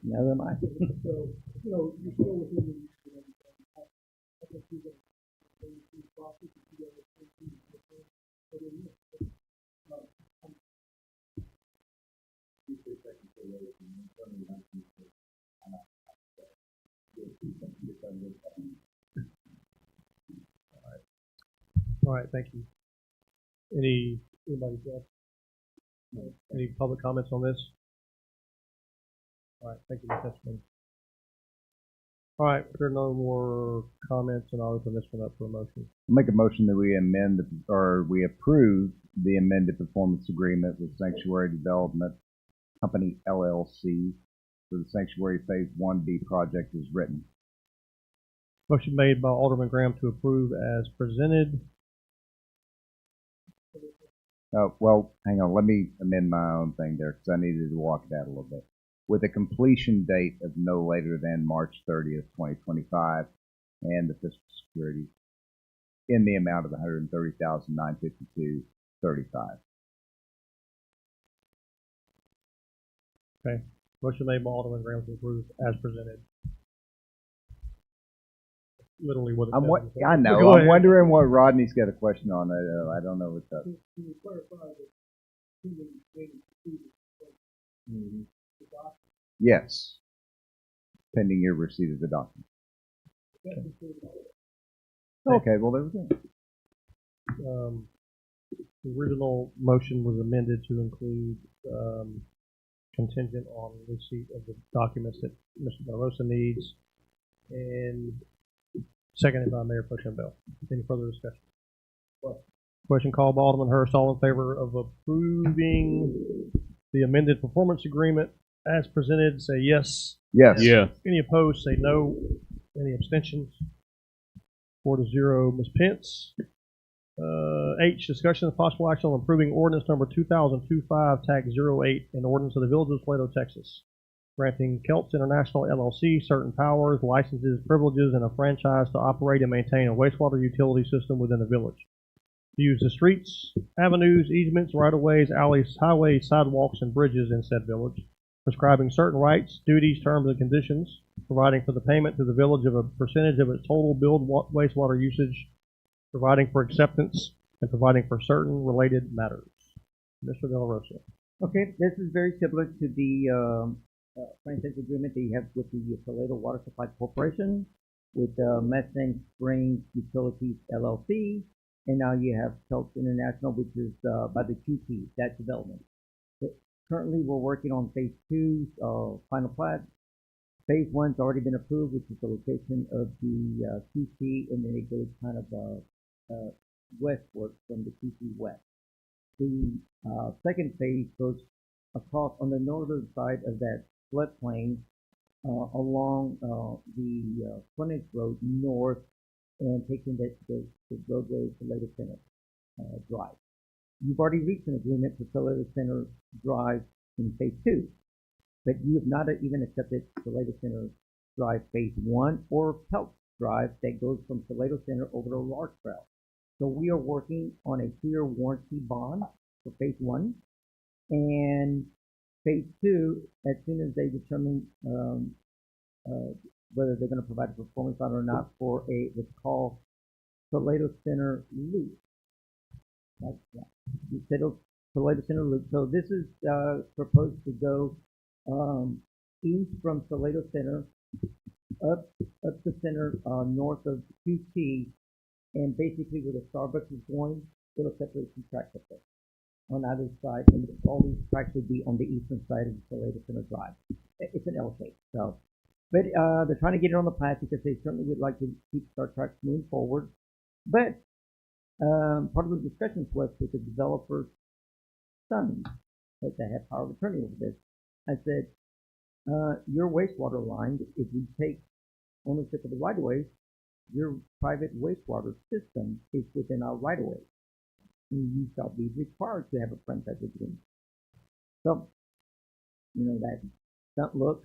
Never mind. So, you know, you're still within the use of everything. I think you're going to go through the process if you go through the All right, thank you. Anybody else? Any public comments on this? All right, thank you, Ms. Hesselman. All right, if there are no more comments, and I'll open this one up for a motion. I'll make a motion that we we approve the amended performance agreement with Sanctuary Development Company LLC for the Sanctuary Phase 1B project as written. Motion made by Alderman Graham to approve as presented. Well, hang on. Let me amend my own thing there because I needed to walk that a little bit. With a completion date of no later than March 30th, 2025, and the fiscal security in the amount of $130,952.35. Okay. Motion made by Alderman Graham to approve as presented. Literally what it says. I know. Go I'm ahead. wondering what Rodney's got a question on. I don't know what's up. Can you clarify that Yes. Pending your receipt of the document. Okay, well, there we go. The original motion was amended to include contingent on receipt of the documents that Mr. Barroso needs, and seconded by Mayor Pushman Bell. Any further discussion? Question called by Alderman Hurst. All in favor of approving the amended performance agreement as presented, say yes. Yes. Yeah. Any opposed, say no. Any abstentions? 4-0, Ms. Pence. H, discussion of possible action on approving ordinance number 2025 TAC 08, an ordinance of the Village of Salado, Texas, granting Kelts International LLC certain powers, licenses, privileges, and a franchise to operate and maintain a wastewater utility system within the village. To use the streets, avenues, easements, right-of-ways, alleys, highways, sidewalks, and bridges in said village, prescribing certain rights, duties, terms, and conditions, providing for the payment to the village of a percentage of its total billed wastewater usage, providing for acceptance, and providing for certain related matters. Mr. Del Rosa. Okay, this is very similar to the franchise agreement that you have with the Salado Water Supply Corporation, with Mustang Springs Utilities LLC, and now you have Kelts International, which is by the QT, that development. Currently, we're working on Phase 2's final plat. Phase 1's already been approved, which is the location of the QT, and then it goes kind of westward from the QT west. The second phase goes across on the northern side of that floodplain along the frontage road north and taking the roadway to Salado Center Drive. You've already reached an agreement for Salado Center Drive in Phase 2, but you have not even accepted Salado Center Drive Phase 1 or Pelt Drive that goes from Salado Center over to Lark Trail. So we are working on a 2-year warranty bond for Phase 1. And Phase 2, as soon as they determine whether they're going to provide a performance bond or not for what's called Salado Center Loop. That's Salado Center Loop. So this is proposed to go east from Salado Center up the center north of QT, and basically where the Starbucks is going, it'll separate 2 tracks up there on either side, and all these tracks would be on the eastern side of the Salado Center Drive. It's an L shape, so. But they're trying to get it on the plat because they certainly would like to keep Star Trek moving forward. But part of the discussions was with the developer's son, that they have power of attorney over this. I said, your wastewater line, if you take ownership of the right-of-way, your private wastewater system is within our right-of-way. And you shall be required to have a franchise agreement. So, that don't look.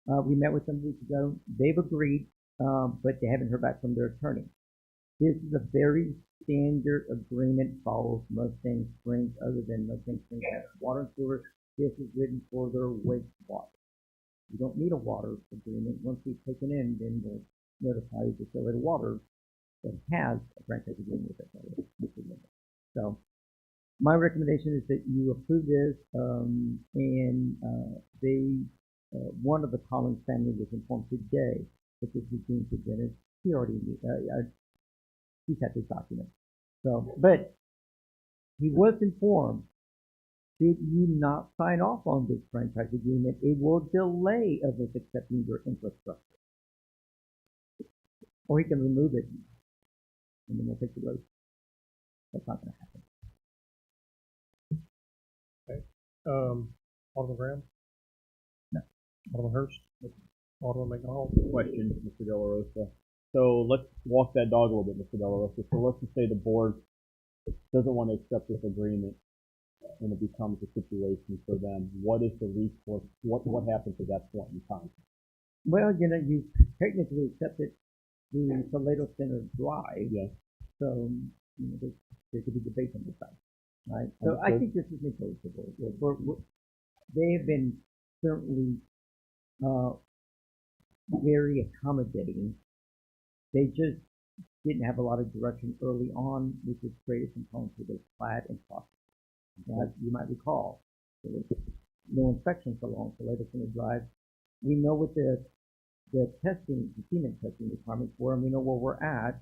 We met with them weeks ago. They've agreed, but they haven't heard back from their attorney. This is a very standard agreement, follows Mustang Springs, other than Mustang Springs has water and sewer. This is written for their wastewater. You don't need a water agreement. Once we've taken in, then we'll notify you to Salado Water that has a franchise agreement with us. So my recommendation is that you approve this, one of the Collins family was informed today that this was being presented. He already he's had this document. So, but he was informed, should you not sign off on this franchise agreement, it will delay of us accepting your infrastructure. Or he can remove it, and then we'll take the road. That's not going to happen. Alderman Graham? No. Alderman Hurst? Alderman McDonald? Question, Mr. De La Rosa. So let's walk that dog a little bit, Mr. De La Rosa. So let's just say the board doesn't want to accept this agreement and it becomes a situation for them. What is the recourse? What happens at that point in time? Well, you technically accepted the Salado Center Drive. Yes. So, there could be debate on this side, right? So I think this is negotiable. They have been certainly very accommodating. They just didn't have a lot of direction early on, which has created some problems with their plat and process. As you might recall, there was no inspection for long Salado Center Drive. We know what the testing, the cement testing requirements were, and we know where we're at.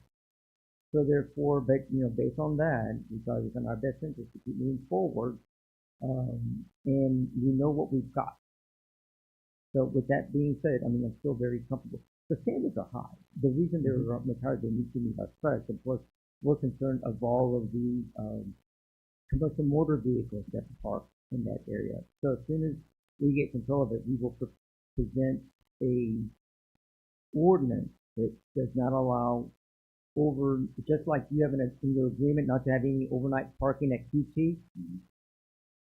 So therefore, but based on that, we thought it was in our best interest to keep moving forward, and we know what we've got. So with that being said, I'm still very comfortable. The standards are high. The reason they're much higher than need to meet our specs, of course, we're concerned of all of the commercial motor vehicles that park in that area. So as soon as we get control of it, we will present a ordinance that does not allow just like you have in your agreement not to have any overnight parking at QT.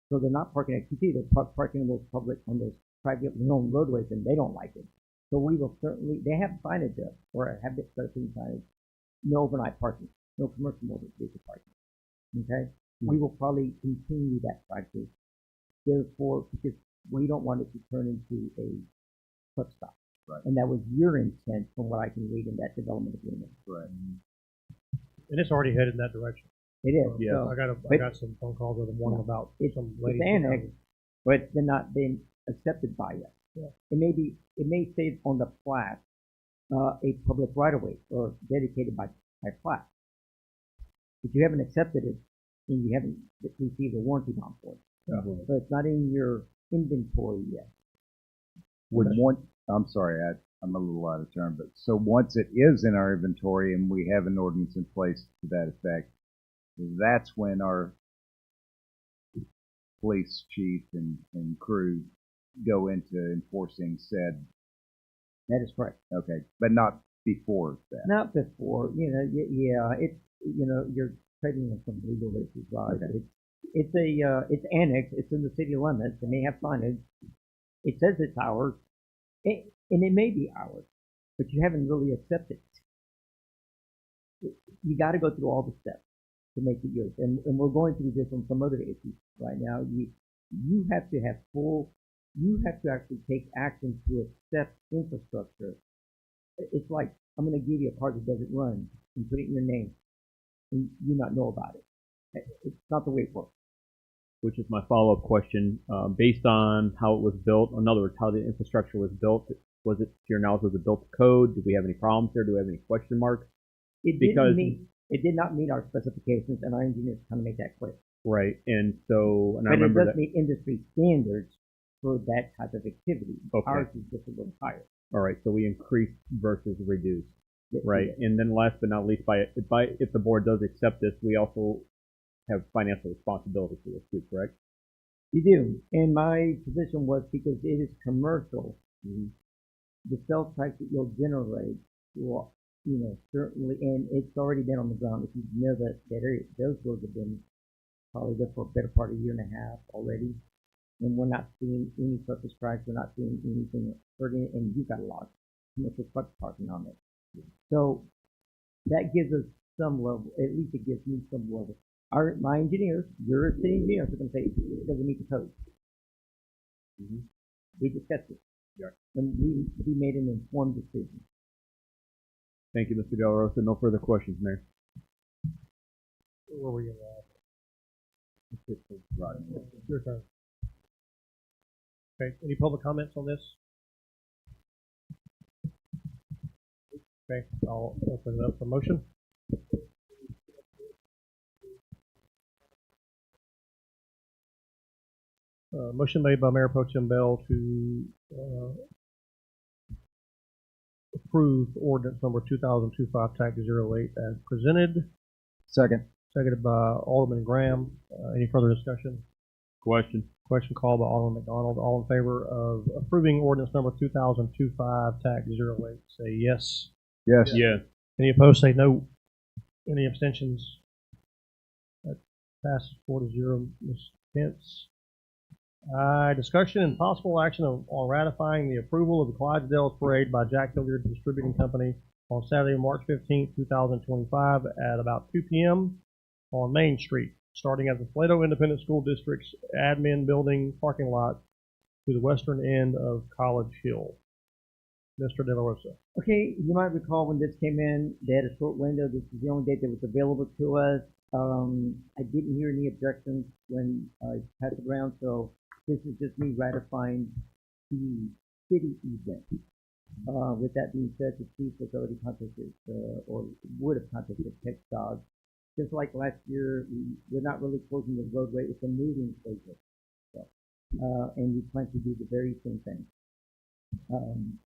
So they're not parking at QT, they're parking on those private owned roadways, and they don't like it. So we will certainly, they have signage up, or have it starting signage, no overnight parking, no commercial motor vehicle parking. Okay? We will probably continue that practice. Therefore, because we don't want it to turn into a truck stop. Right. And that was your intent from what I can read in that development agreement. Right. And it's already headed in that direction. It is. Yeah. So I got some phone calls with them one about some lady. it's annexed, but they're not being accepted by us. Yeah. It may say on the plat a public right of way or dedicated by plat. If you haven't accepted it, then you haven't received a warranty bond for it. Mm-hmm. So it's not in your inventory yet. I'm sorry, I'm a little out of turn, but so once it is in our inventory and we have an ordinance in place to that effect, that's when our police chief and crew go into enforcing said. That is correct. Okay, but not before that. Not before, it's you're trading on some legal issues, right? Okay. It's annexed. It's in the city limits. They may have signage. It says it's ours, And it may be ours, but you haven't really accepted it. You got to go through all the steps to make it yours. And we're going through this on some other issues right now. You have to have you have to actually take action to accept infrastructure. It's like, I'm going to give you a car that doesn't run and put it in your name and you not know about it. It's not the way it works. Which is my follow-up question. Based on how it was built, in other words, how the infrastructure was built, was it, to your knowledge, was it built to code? Did we have any problems there? Do we have any question marks? It did not meet our specifications, and our engineers kind of made that clear. Right, and so, and I But it remember does that. meet industry standards for that type of activity. Okay. Ours is just a little higher. All right, so we increased versus reduced. Yes, Right, yes. and then last but not least, if the board does accept this, we also have financial responsibility for this too, correct? You do. And my position was, because it is commercial, the cell type that you'll generate will, certainly, and it's already been on the ground. If you know that area, those roads have been probably there for a better part of a year and a half already. And we're not seeing any surface cracks. We're not seeing anything hurting it. And you've got a lot of commercial trucks parking on it. So that gives us some level, at least it gives me some level. My engineers, your city engineers are going to say it doesn't meet the code. We discussed it. Yeah. And we made an informed decision. Thank you, Mr. Del Rosa. No further questions, Mayor. Where were you at? Your turn. Okay, any public comments on this? Okay, I'll open it up for motion. Motion made by Mayor Pro Tem Bell to approve ordinance number 2025 TAC 08 as presented. Second. Seconded by Alderman Graham. Any further discussion? Question. Question called by Alderman McDonald. All in favor of approving ordinance number 2025 TAC 08, say yes. Yes. Yeah. Any opposed, say no. Any abstentions? That passes 4-0. Ms. Pence. Discussion and possible action on ratifying the approval of the Clydesdales Parade by Jack Hilliard Distributing Company on Saturday, March 15th, 2025 at about 2 p.m. on Main Street, starting at the Salado Independent School District's admin building parking lot to the western end of College Hill. Mr. De La Rosa. Okay, you might recall when this came in, they had a short window. This is the only date that was available to us. I didn't hear any objections when I passed it around, so this is just me ratifying the city event. With that being said, the chief has already contacted, or would have contacted TxDOT. Just like last year, we're not really closing the roadway. It's a moving project. So, and we plan to do the very same thing.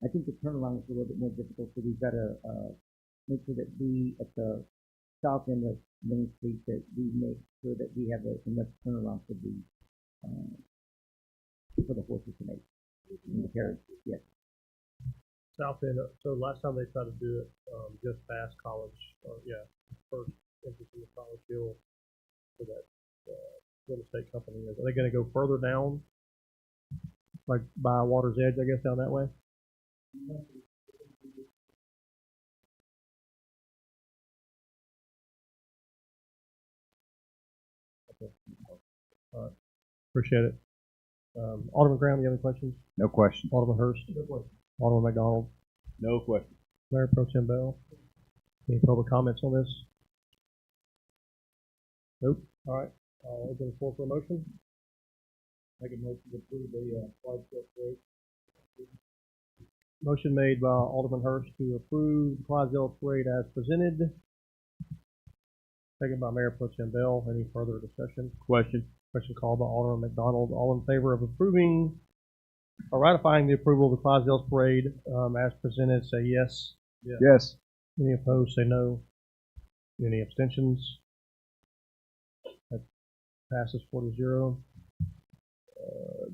I think the turnaround is a little bit more difficult, so we've got to make sure that we, at the south end of Main Street, that we make sure that we have enough turnaround for the horses to make. And the carriage, yes. South end. So last time they tried to do it just past College, first entrance to College Hill for that real estate company. Are they going to go further down, like by Water's Edge, I guess, down that way? Okay. All right. Appreciate it. Alderman Graham, you have any questions? No question. Alderman Hurst? No question. Alderman McDonald? No question. Mayor Pro Tem Bell? Any public comments on this? Nope. All right. I'll open the floor for a motion. Make a motion to approve the Clydesdale Parade. Motion made by Alderman Hurst to approve the Clydesdale Parade as presented. Second by Mayor Pro Tem Bell. Any further discussion? Question. Question called by Alderman McDonald. All in favor of approving or ratifying the approval of the Clydesdale Parade as presented, say yes. Yes. Any opposed, say no. Any abstentions? That passes 4-0.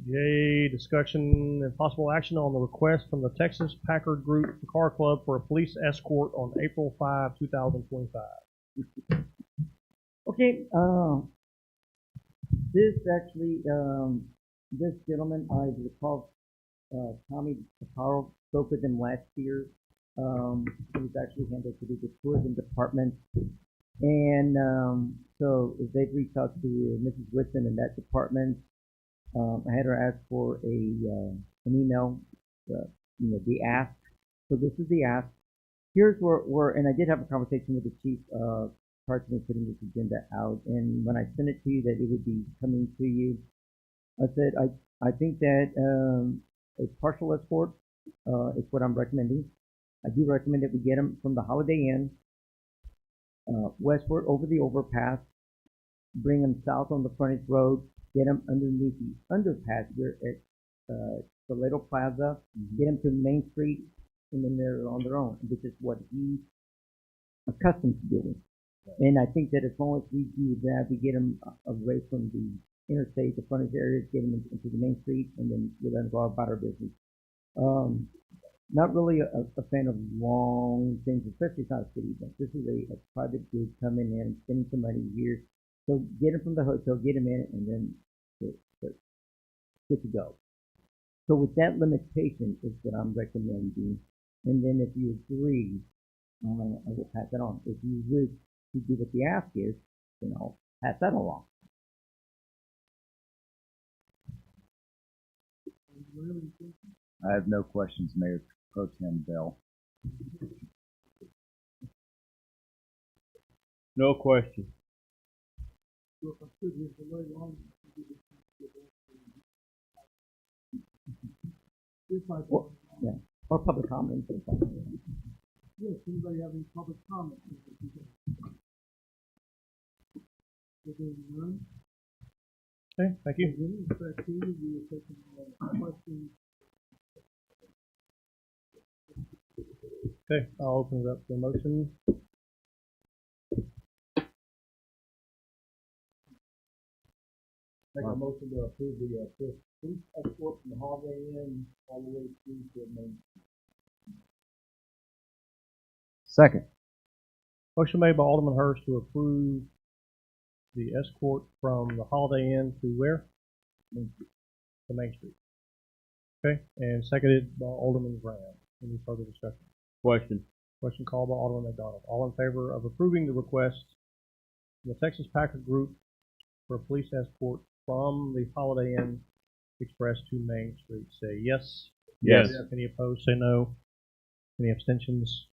J, discussion and possible action on the request from the Texas Packard Group Car Club for a police escort on April 5, 2025. Okay, this actually, this gentleman, I recall Tommy Carl spoke with them last year. It was actually handled through the tourism department. And so they've reached out to Mrs. Whitson in that department. I had her ask for an email, the ask. So this is the ask. Here's where, and I did have a conversation with the chief prior to me putting this agenda out. And when I sent it to you that it would be coming to you, I said I think that a partial escort is what I'm recommending. I do recommend that we get them from the Holiday Inn westward over the overpass, bring them south on the frontage road, get them underneath the underpass here at Salado Plaza, get them to Main Street, and then they're on their own, which is what he's accustomed to doing. Right. And I think that as long as we do that, we get them away from the interstate, the frontage areas, get them into the Main Street, and then we're going to go about our business. Not really a fan of long things, especially it's not a city event. This is a private group coming in, spending some money here. So get them from the hotel, get them in, and then they're good to go. So with that limitation is what I'm recommending. And then if you agree, I will pass that on. If you wish to do what the ask is, then I'll pass that along. I have no questions, Mayor Pro Tem Bell. No question. Well, yeah, or public comments. Yes, anybody have any public comments? Okay, thank you. Okay, I'll open it up for a motion. Make a motion to approve the police escort from the Holiday Inn all the way through to Main. Second. Motion made by Alderman Hurst to approve the escort from the Holiday Inn to where? To Main Street. Okay, and seconded by Alderman Graham. Any further discussion? Question. Question called by Alderman McDonald. All in favor of approving the request from the Texas Packer Group for a police escort from the Holiday Inn Express to Main Street, say yes. Yes. Any opposed, say no. Any abstentions?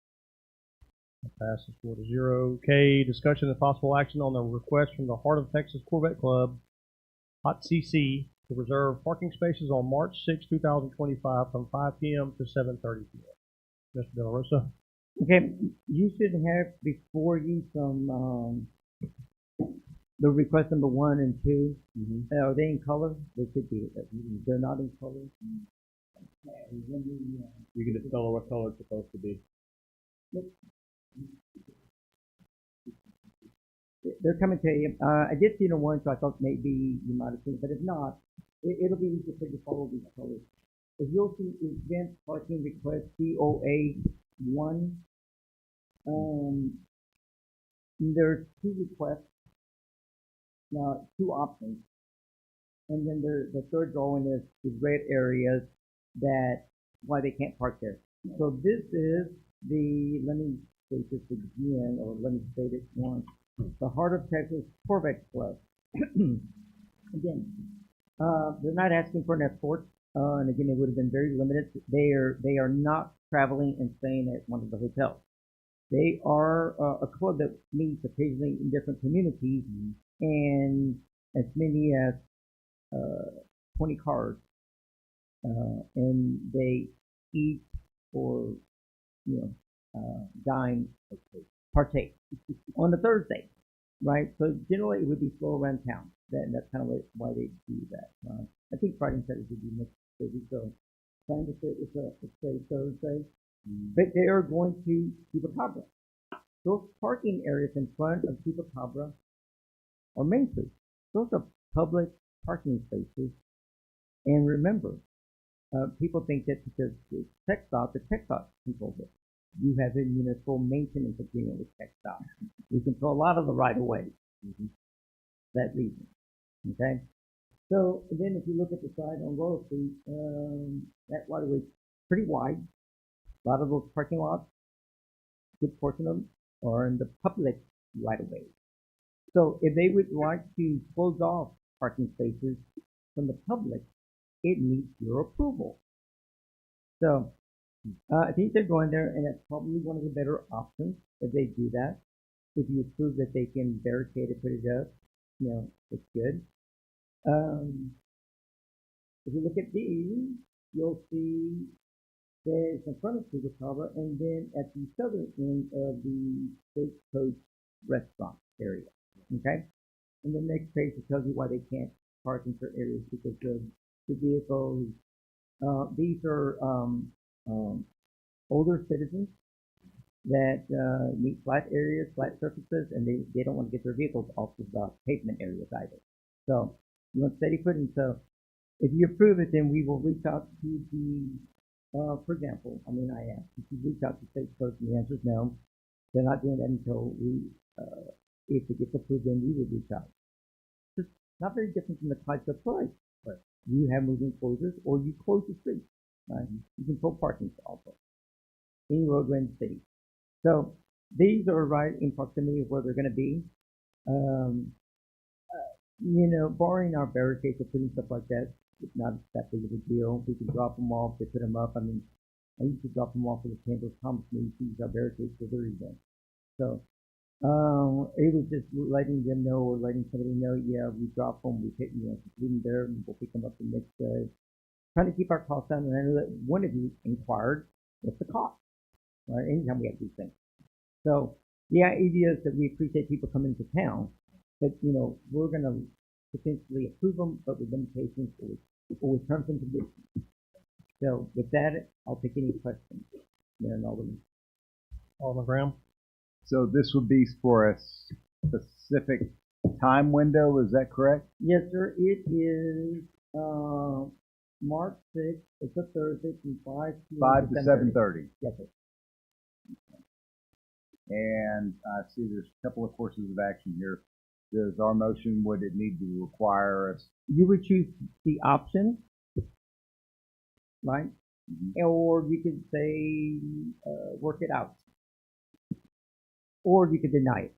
That passes 4-0. Okay, discussion and possible action on the request from the Heart of Texas Corvette Club, Hot CC, to reserve parking spaces on March 6, 2025 from 5 p.m. to 7:30 p.m. Mr. De La Rosa. Okay, you should have before you some the request number 1 and 2. Are they in color? They should be. They're not in color. You can just tell her what color it's supposed to be. They're coming to you. I did see the one, so I thought maybe you might have seen it, but if not, it'll be easy for you to follow these colors. If you'll see event parking request COA 1, there's 2 requests, 2 options, and then the third drawing is red areas that why they can't park there. So this is the, let me state this again, or let me state it once. The Heart of Texas Corvette Club. Again, they're not asking for an escort, and again, it would have been very limited. They are not traveling and staying at one of the hotels. They are a club that meets occasionally in different communities, and as many as 20 cars, and they eat or dine, partake on a Thursday, right? So generally it would be slow around town. That's kind of why they do that. I think Friday and Saturday would be much busy, so trying to say it's a Thursday. But they are going to Chupacabra. Those parking areas in front of Chupacabra are Main Street. Those are public parking spaces. And remember, people think that because it's TxDOT, the TxDOT controls it. You have a municipal maintenance agreement with TxDOT. We control a lot of the right of way. That reason. Okay? So and then if you look at the side on Royal Street, that waterway is pretty wide. A lot of those parking lots, good portion of them, are in the public right of way. So if they would like to close off parking spaces from the public, it needs your approval. So I think they're going there, and that's probably one of the better options if they do that. If you prove that they can barricade it, put it up, it's good. If you look at these, you'll see there's in front of Chupacabra, and then at the southern end of the Stagecoach restaurant area. Okay? And the next page it tells you why they can't park in certain areas because of the vehicles. These are older citizens that need flat areas, flat surfaces, and they don't want to get their vehicles off of the pavement areas either. So you want steady footing. So if you approve it, then we will reach out to the, for example, I asked, if you reach out to Stagecoach and the answer is no, they're not doing that until if it gets approved, then we would reach out. It's not very different from the types of price. Right. You have moving closures or you close the street. Right? You control parking also. Any roadway in the city. So these are right in proximity of where they're going to be. Barring our barricades or putting stuff like that, it's not that big of a deal. We can drop them off, they put them up. I used to drop them off at the Chamber of Commerce meetings to use our barricades for their events. So it was just letting them know or letting somebody know, yeah, we drop them, we pick leave them there, and we'll pick them up the next day. Trying to keep our costs down, and I know that one of you inquired, what's the cost? Right? Anytime we have these things. So the idea is that we appreciate people coming to town, but we're going to potentially approve them, but with limitations or with terms and conditions. So with that, I'll take any questions. Alderman Graham. So this would be for a specific time window, is that correct? Yes, sir. It is March 6th. It's a Thursday from 5 to 7:30. Yes, sir. And I see there's a couple of courses of action here. Does our motion, would it need to require us? You would choose the option, right? Mm-hmm. Or you could say, work it out. Or you could deny it.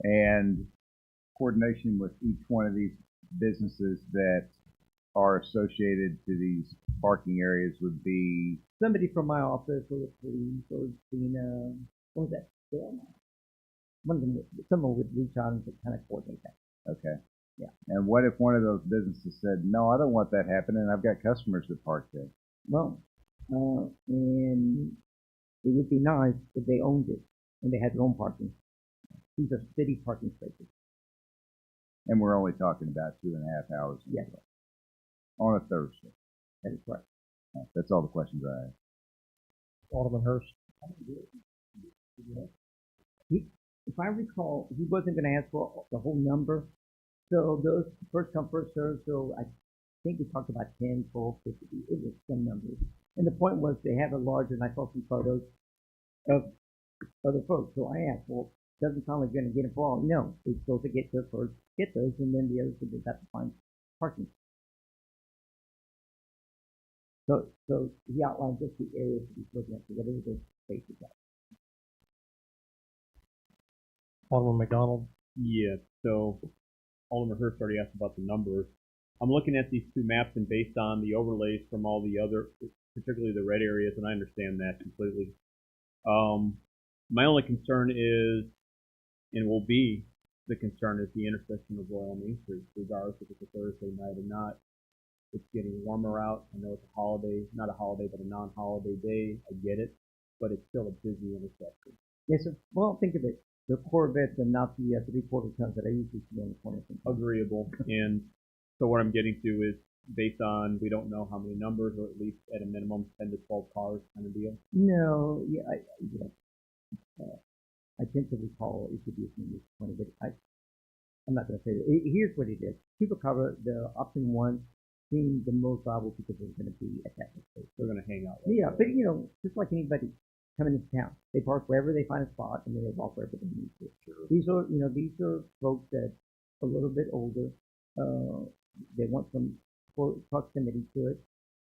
And coordination with each one of these businesses that are associated to these parking areas would be somebody from my office or the police or what was that? One of them, someone would reach out and kind of coordinate that. Okay. Yeah. And what if one of those businesses said, no, I don't want that happening, I've got customers that park there? Well, and it would be nice if they owned it and they had their own parking. These are city parking spaces. And we're only talking about 2.5 hours. Yes. On a Thursday. That is correct. That's all the questions I have. Alderman Hurst. If I recall, he wasn't going to ask for the whole number. So those first come, first served. So I think we talked about 10, 12, 50. It was some numbers. And the point was they have a larger, and I saw some photos of other folks. So I asked, well, doesn't sound like you're going to get it for all. No, we're supposed to get there first, get those, and then the others will just have to find parking. So he outlined just the areas that he's looking at, so whatever those spaces are. Alderman McDonald. Yeah, so Alderman Hurst already asked about the numbers. I'm looking at these two maps, and based on the overlays from all the other, particularly the red areas, and I understand that completely. My only concern is, and will be the concern, is the intersection of Royal and Main Street, regardless if it's a Thursday night or not. It's getting warmer out. I know it's a holiday, not a holiday, but a non-holiday day. I get it, but it's still a busy intersection. Yes, sir. Well, think of it. The Corvettes and not the 3/4 tons that I usually see on the corner. Agreeable. And so what I'm getting to is based on, we don't know how many numbers, or at least at a minimum 10 to 12 cars kind of deal. No, yeah, I tend to recall it could be as many as 20, but I'm not going to say that. Here's what it is. Chupacabra, the option one, seemed the most viable because they're going to be at that place. They're going to hang out. Yeah, but just like anybody, coming into town. They park wherever they find a spot, and then they walk wherever they need to. Sure. These are folks that are a little bit older. They want some proximity to it.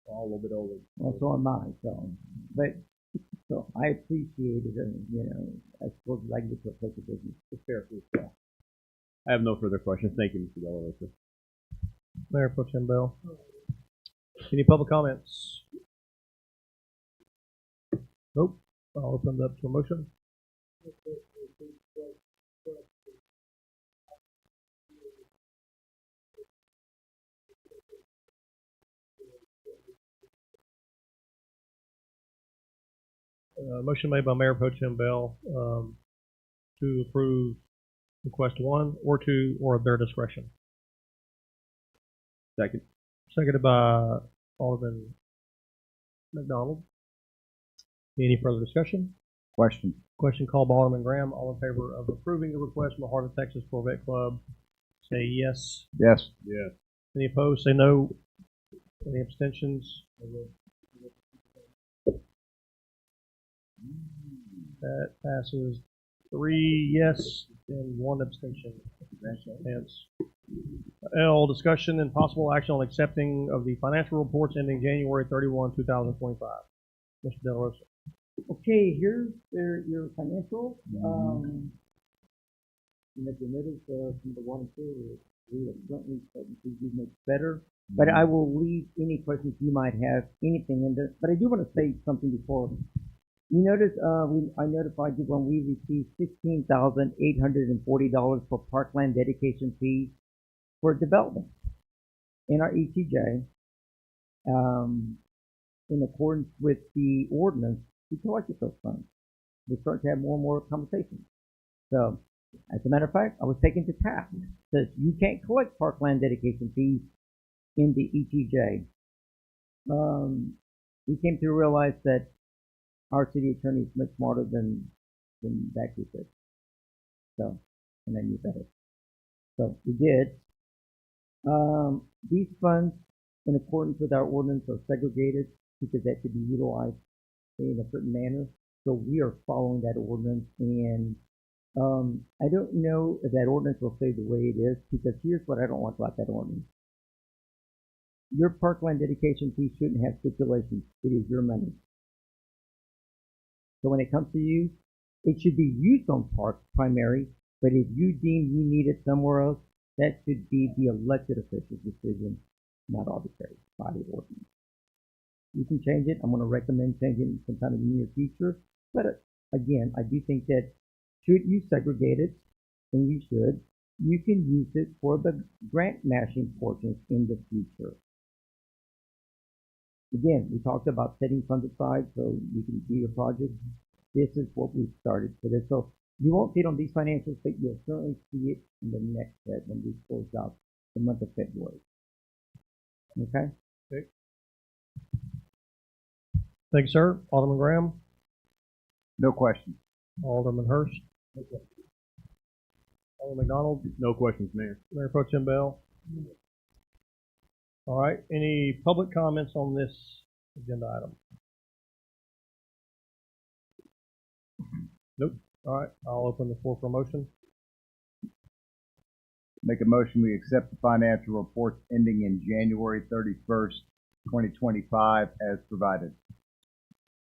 All a little bit older. Also on mine, so I appreciate it, and I suppose I get to a place of business. It's fair for yourself. I have no further questions. Thank you, Mr. Della Rosa. Mayor Pro Tem Bell. Any public comments? Nope. I'll open it up to a motion. Motion made by Mayor Pro Tem Bell to approve request 1 or 2 or at their discretion. Second. Seconded by Alderman McDonald. Any further discussion? Question. Question called by Alderman Graham. All in favor of approving the request from the Heart of Texas Corvette Club, say yes. Yes. Yes. Any opposed, say no. Any abstentions? That passes 3 yes and 1 abstention. Hence, L, discussion and possible action on accepting of the financial reports ending January 31, 2025. Mr. Del Rosa. Okay, here's your financials. If you notice from the 1 and 2, we are certainly starting to do much better. But I will leave any questions you might have, anything in there. But I do want to say something before. You notice I notified you when we received $16,840 for parkland dedication fees for development in our ETJ. In accordance with the ordinance, we collected those funds. We started to have more and more conversations. So, as a matter of fact, I was taken to task that you can't collect parkland dedication fees in the ETJ. We came to realize that our city attorney is much smarter than that group is. So, and I knew better. So we did. These funds, in accordance with our ordinance, are segregated because that should be utilized in a certain manner. So we are following that ordinance, and I don't know if that ordinance will stay the way it is, because here's what I don't like about that ordinance. Your parkland dedication fee shouldn't have stipulations. It is your money. So when it comes to you, it should be used on parks primary, but if you deem you need it somewhere else, that should be the elected official's decision, not arbitrary by the ordinance. You can change it. I'm going to recommend changing it sometime in the near future. But again, I do think that should you segregate it, and you should, you can use it for the grant matching portions in the future. Again, we talked about setting funds aside so you can do your project. This is what we've started for this. So you won't see it on these financials, but you'll certainly see it in the next set when we close out the month of February. Okay? Okay. Thank you, sir. Alderman Graham. No question. Alderman Hurst. No question. Alderman McDonald. No questions, Mayor. Mayor Pro Tem Bell. All right. Any public comments on this agenda item? Nope. All right. I'll open the floor for a motion. Make a motion we accept the financial reports ending in January 31st, 2025 as provided.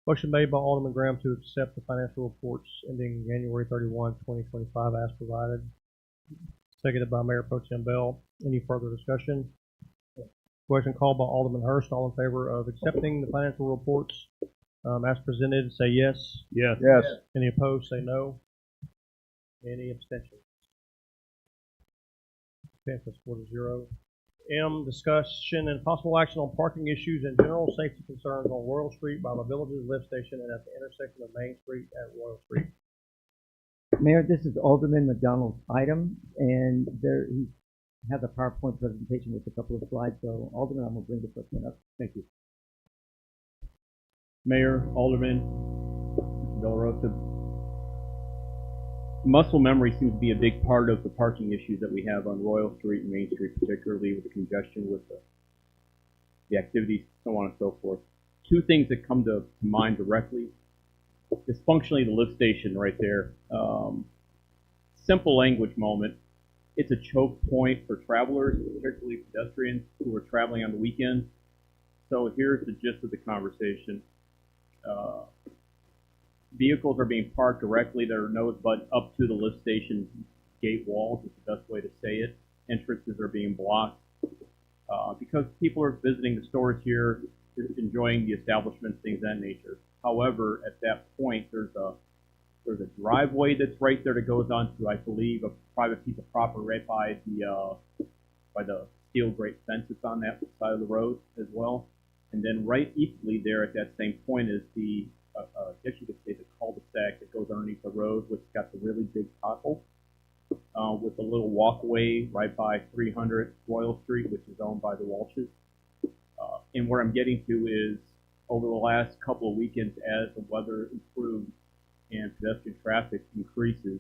Motion made by Alderman Graham to accept the financial reports ending January 31, 2025 as provided. Seconded by Mayor Pro Tem Bell. Any further discussion? Question called by Alderman Hurst. All in favor of accepting the financial reports as presented, say yes. Yes. Yes. Any opposed, say no. Any abstentions? Passes 4-0. M, discussion and possible action on parking issues and general safety concerns on Royal Street by the Village's lift station and at the intersection of Main Street at Royal Street. Mayor, this is Alderman McDonald's item, and there he has a PowerPoint presentation with a couple of slides. So, Alderman, I'm going to bring the first one up. Thank you. Mayor, Alderman, Mr. Della Rosa. Muscle memory seems to be a big part of the parking issues that we have on Royal Street and Main Street, particularly with the congestion, with the activities, so on and so forth. Two things that come to mind directly. is functionally the lift station right there. Simple language moment. It's a choke point for travelers, particularly pedestrians who are traveling on the weekends. So here's the gist of the conversation. Vehicles are being parked directly, their nose butt up to the lift station gate walls is the best way to say it. Entrances are being blocked. Because people are visiting the stores here, enjoying the establishments, things of that nature. However, at that point, there's a driveway that's right there that goes onto, I believe, a private piece of property right by the steel grate fence that's on that side of the road as well. And then right equally there at that same point is the, I guess you could say the cul-de-sac that goes underneath the road, which got the really big pothole. With a little walkway right by 300 Royal Street, which is owned by the Walshes. And where I'm getting to is over the last couple of weekends, as the weather improves and pedestrian traffic increases,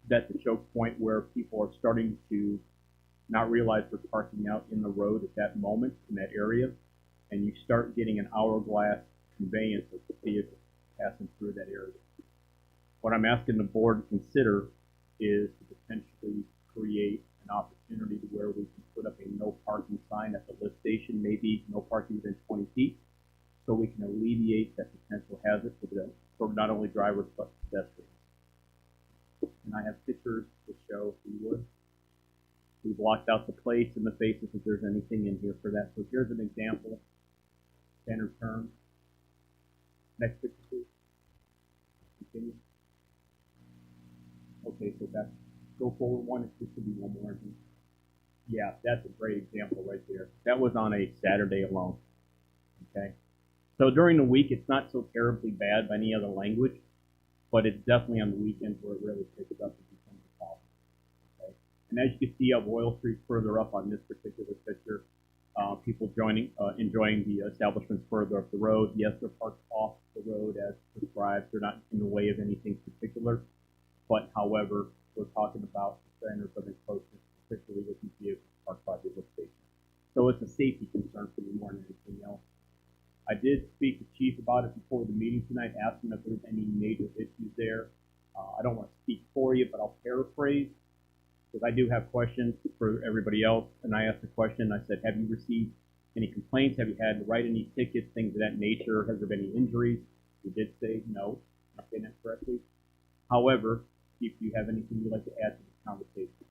that's a choke point where people are starting to not realize they're parking out in the road at that moment in that area, and you start getting an hourglass conveyance of vehicles passing through that area. What I'm asking the board to consider is to potentially create an opportunity to where we can put up a no parking sign at the lift station, maybe no parking within 20 feet, so we can alleviate that potential hazard for not only drivers but pedestrians. And I have pictures to show if you would. We blocked out the plates and the faces if there's anything in here for that. So here's an example. Standard term. Next picture, please. Continue. Okay, so that's, go forward one, it should be one more. Yeah, that's a great example right there. That was on a Saturday alone. Okay. So during the week, it's not so terribly bad by any other language, but it's definitely on the weekends where it really picks up and becomes a problem. Okay. And as you can see up Royal Street further up on this particular picture, people enjoying the establishments further up the road. Yes, they're parked off the road as prescribed. They're not in the way of anything particular. But however, we're talking about the standards of encroachment, particularly with these vehicles parked by the lift station. So it's a safety concern for me more than anything else. I did speak to Chief about it before the meeting tonight, asked him if there's any major issues there. I don't want to speak for you, but I'll paraphrase, because I do have questions for everybody else. And I asked a question, I said, have you received any complaints? Have you had to write any tickets, things of that nature? Has there been any injuries? He did say no, I'm saying that correctly. However, if you have anything you'd like to add to this conversation.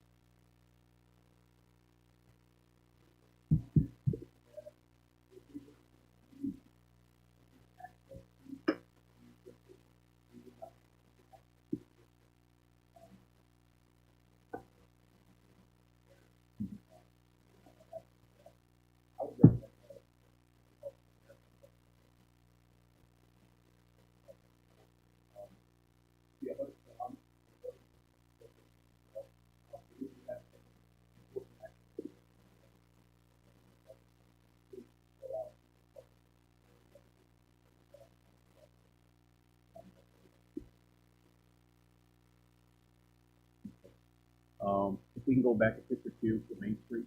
If we can go back to picture 2 for Main Street.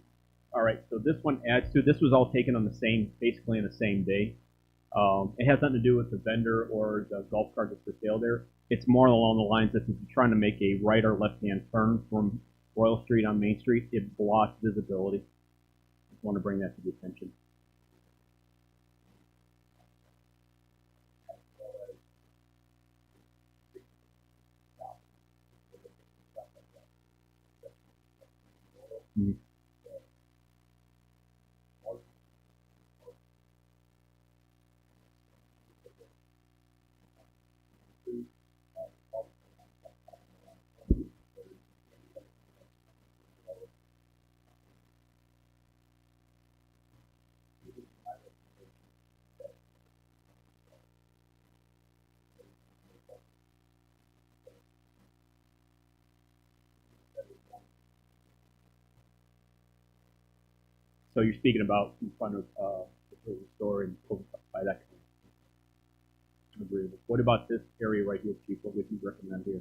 All right, so this one adds to, this was all taken on the same, basically on the same day. It has nothing to do with the vendor or the golf cart that's for sale there. It's more along the lines that if you're trying to make a right or left-hand turn from Royal Street on Main Street, it blocks visibility. I just want to bring that to the attention. Mm-hmm. So you're speaking about in front of the store and by that. Agreeable. What about this area right here, Chief? What would you recommend here?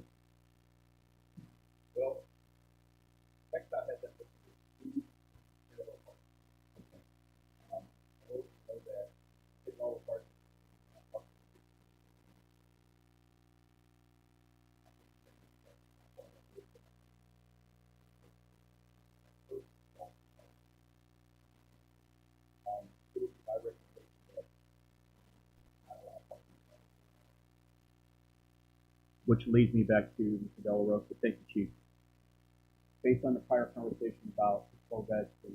Well, next time that which leads me back to Mr. Della Rosa. Thank you, Chief. Based on the prior conversation about the Corvettes and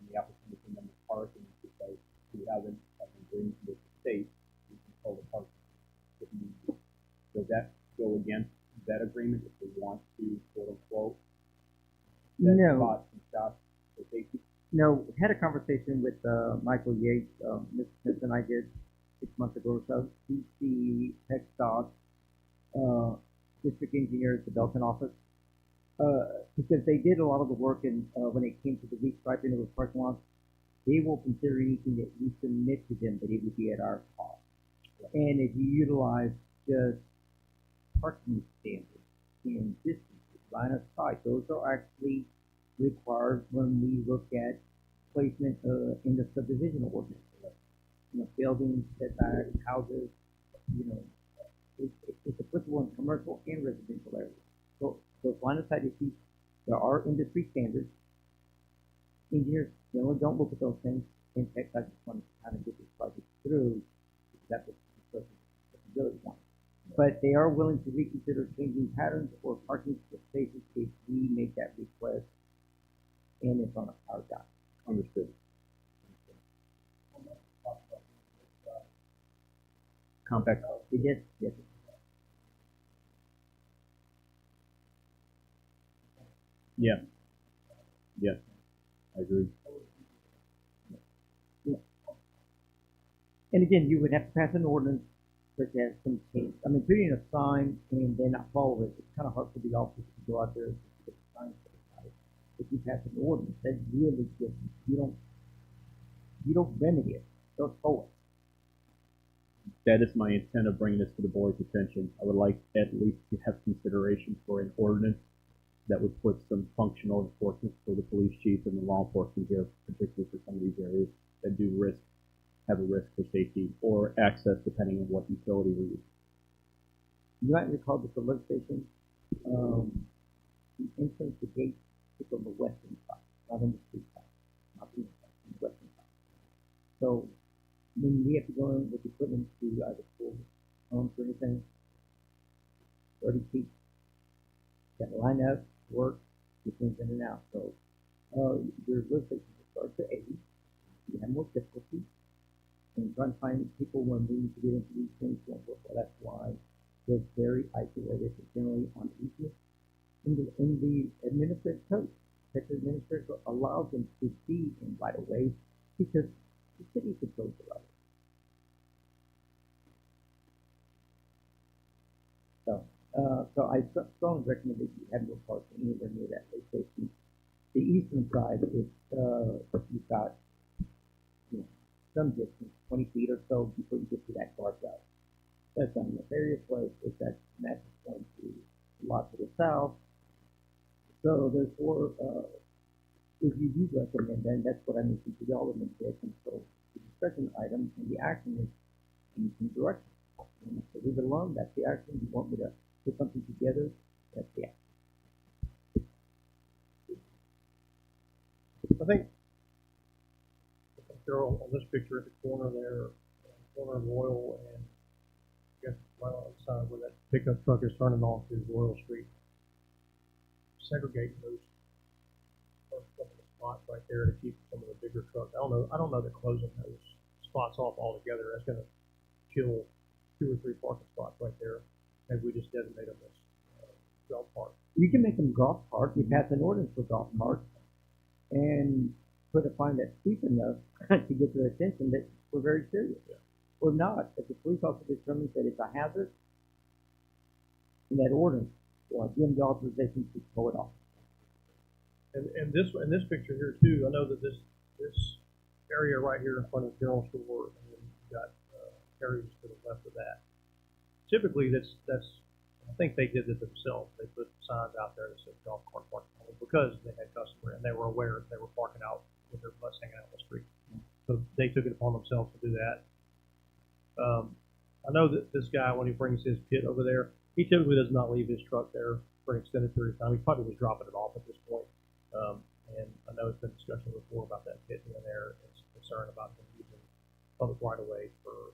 the opportunity for them to park, and because we have an agreement with the state, we control the parking. Does that go against that agreement if they want to, quote unquote, set No. spots and shops for safety? No, had a conversation with Michael Yates, Mr. Simpson, I did 6 months ago or so. He's the tech dot district engineer at the Belton office. Because they did a lot of the work in, when it came to the restriping of the parking lots, they will consider anything that we submit to them, but it would be at our cost. And if you utilize just parking standards and distances, line of sight, those are actually required when we look at placement in the subdivision ordinance. You know, buildings, setbacks, houses, you know, it's applicable in commercial and residential areas. So line of sight issues, there are industry standards. Engineers generally don't look at those things, and tech guys just want to kind of get this project through, because that's what the ability wants. But they are willing to reconsider changing patterns or parking spaces if we make that request, and it's on our job. Understood. Compact. Yes, yes. Yeah. Yes. I agree. Yeah. And again, you would have to pass an ordinance such as some change. I mean, putting a sign and then not follow it, it's kind of hard for the officers to go out there and get the sign. If you pass an ordinance, that's really good. You don't remedy it. Don't follow it. That is my intent of bringing this to the board's attention. I would like at least to have consideration for an ordinance that would put some functional enforcement for the police chief and the law enforcement here, particularly for some of these areas that do have a risk for safety or access, depending on what utility we use. You might recall that the lift station, the entrance, the gate is on the western side, not on the street side, not the east side, on the western side. So when we have to go in with equipment to either pull homes or anything, 30 feet, got to line up, work, get things in and out. So your lift station starts at 80. You have more difficulty. And trying to find people when we need to get into these things won't work well. That's why they're very isolated, generally on easement. In the administrative code, Texas administrative code allows them to be in right of ways because the city controls the right of way. So I strongly recommend that you have no parking anywhere near that lift station. The eastern side is you've got some distance, 20 feet or so before you get to that guardrail. That's on the various place is that matches point to a lot to the south. So therefore, if you do recommend, then that's what I mentioned to the Alderman session. So the discussion item and the action is in some direction. And if leave it alone, that's the action. You want me to put something together, that's the action. I think they're on this picture at the corner there, corner of Royal and I guess right on the side where that pickup truck is turning off is Royal Street. Segregating those first couple of spots right there to keep some of the bigger trucks. I don't know that closing those spots off altogether, that's gonna kill 2 or 3 parking spots right there. Maybe we just designate them as golf park. You can make them golf cart. You pass an ordinance for golf cart and put a fine that's steep enough to get their attention that we're very serious. Yeah. Or not, if the police officer determines that it's a hazard, in that ordinance, or give them the authorization to pull it off. And this picture here too, I know that this area right here in front of the general store, and then you've got areas to the left of that. Typically, that's I think they did it themselves. They put signs out there that said golf cart parking only because they had customer and they were aware they were parking out with their butts hanging out on the street. So they took it upon themselves to do that. I know that this guy, when he brings his pit over there, he typically does not leave his truck there for an extended period of time. He probably was dropping it off at this point. And I know there's been discussion before about that pit being there and some concern about them using public right of way for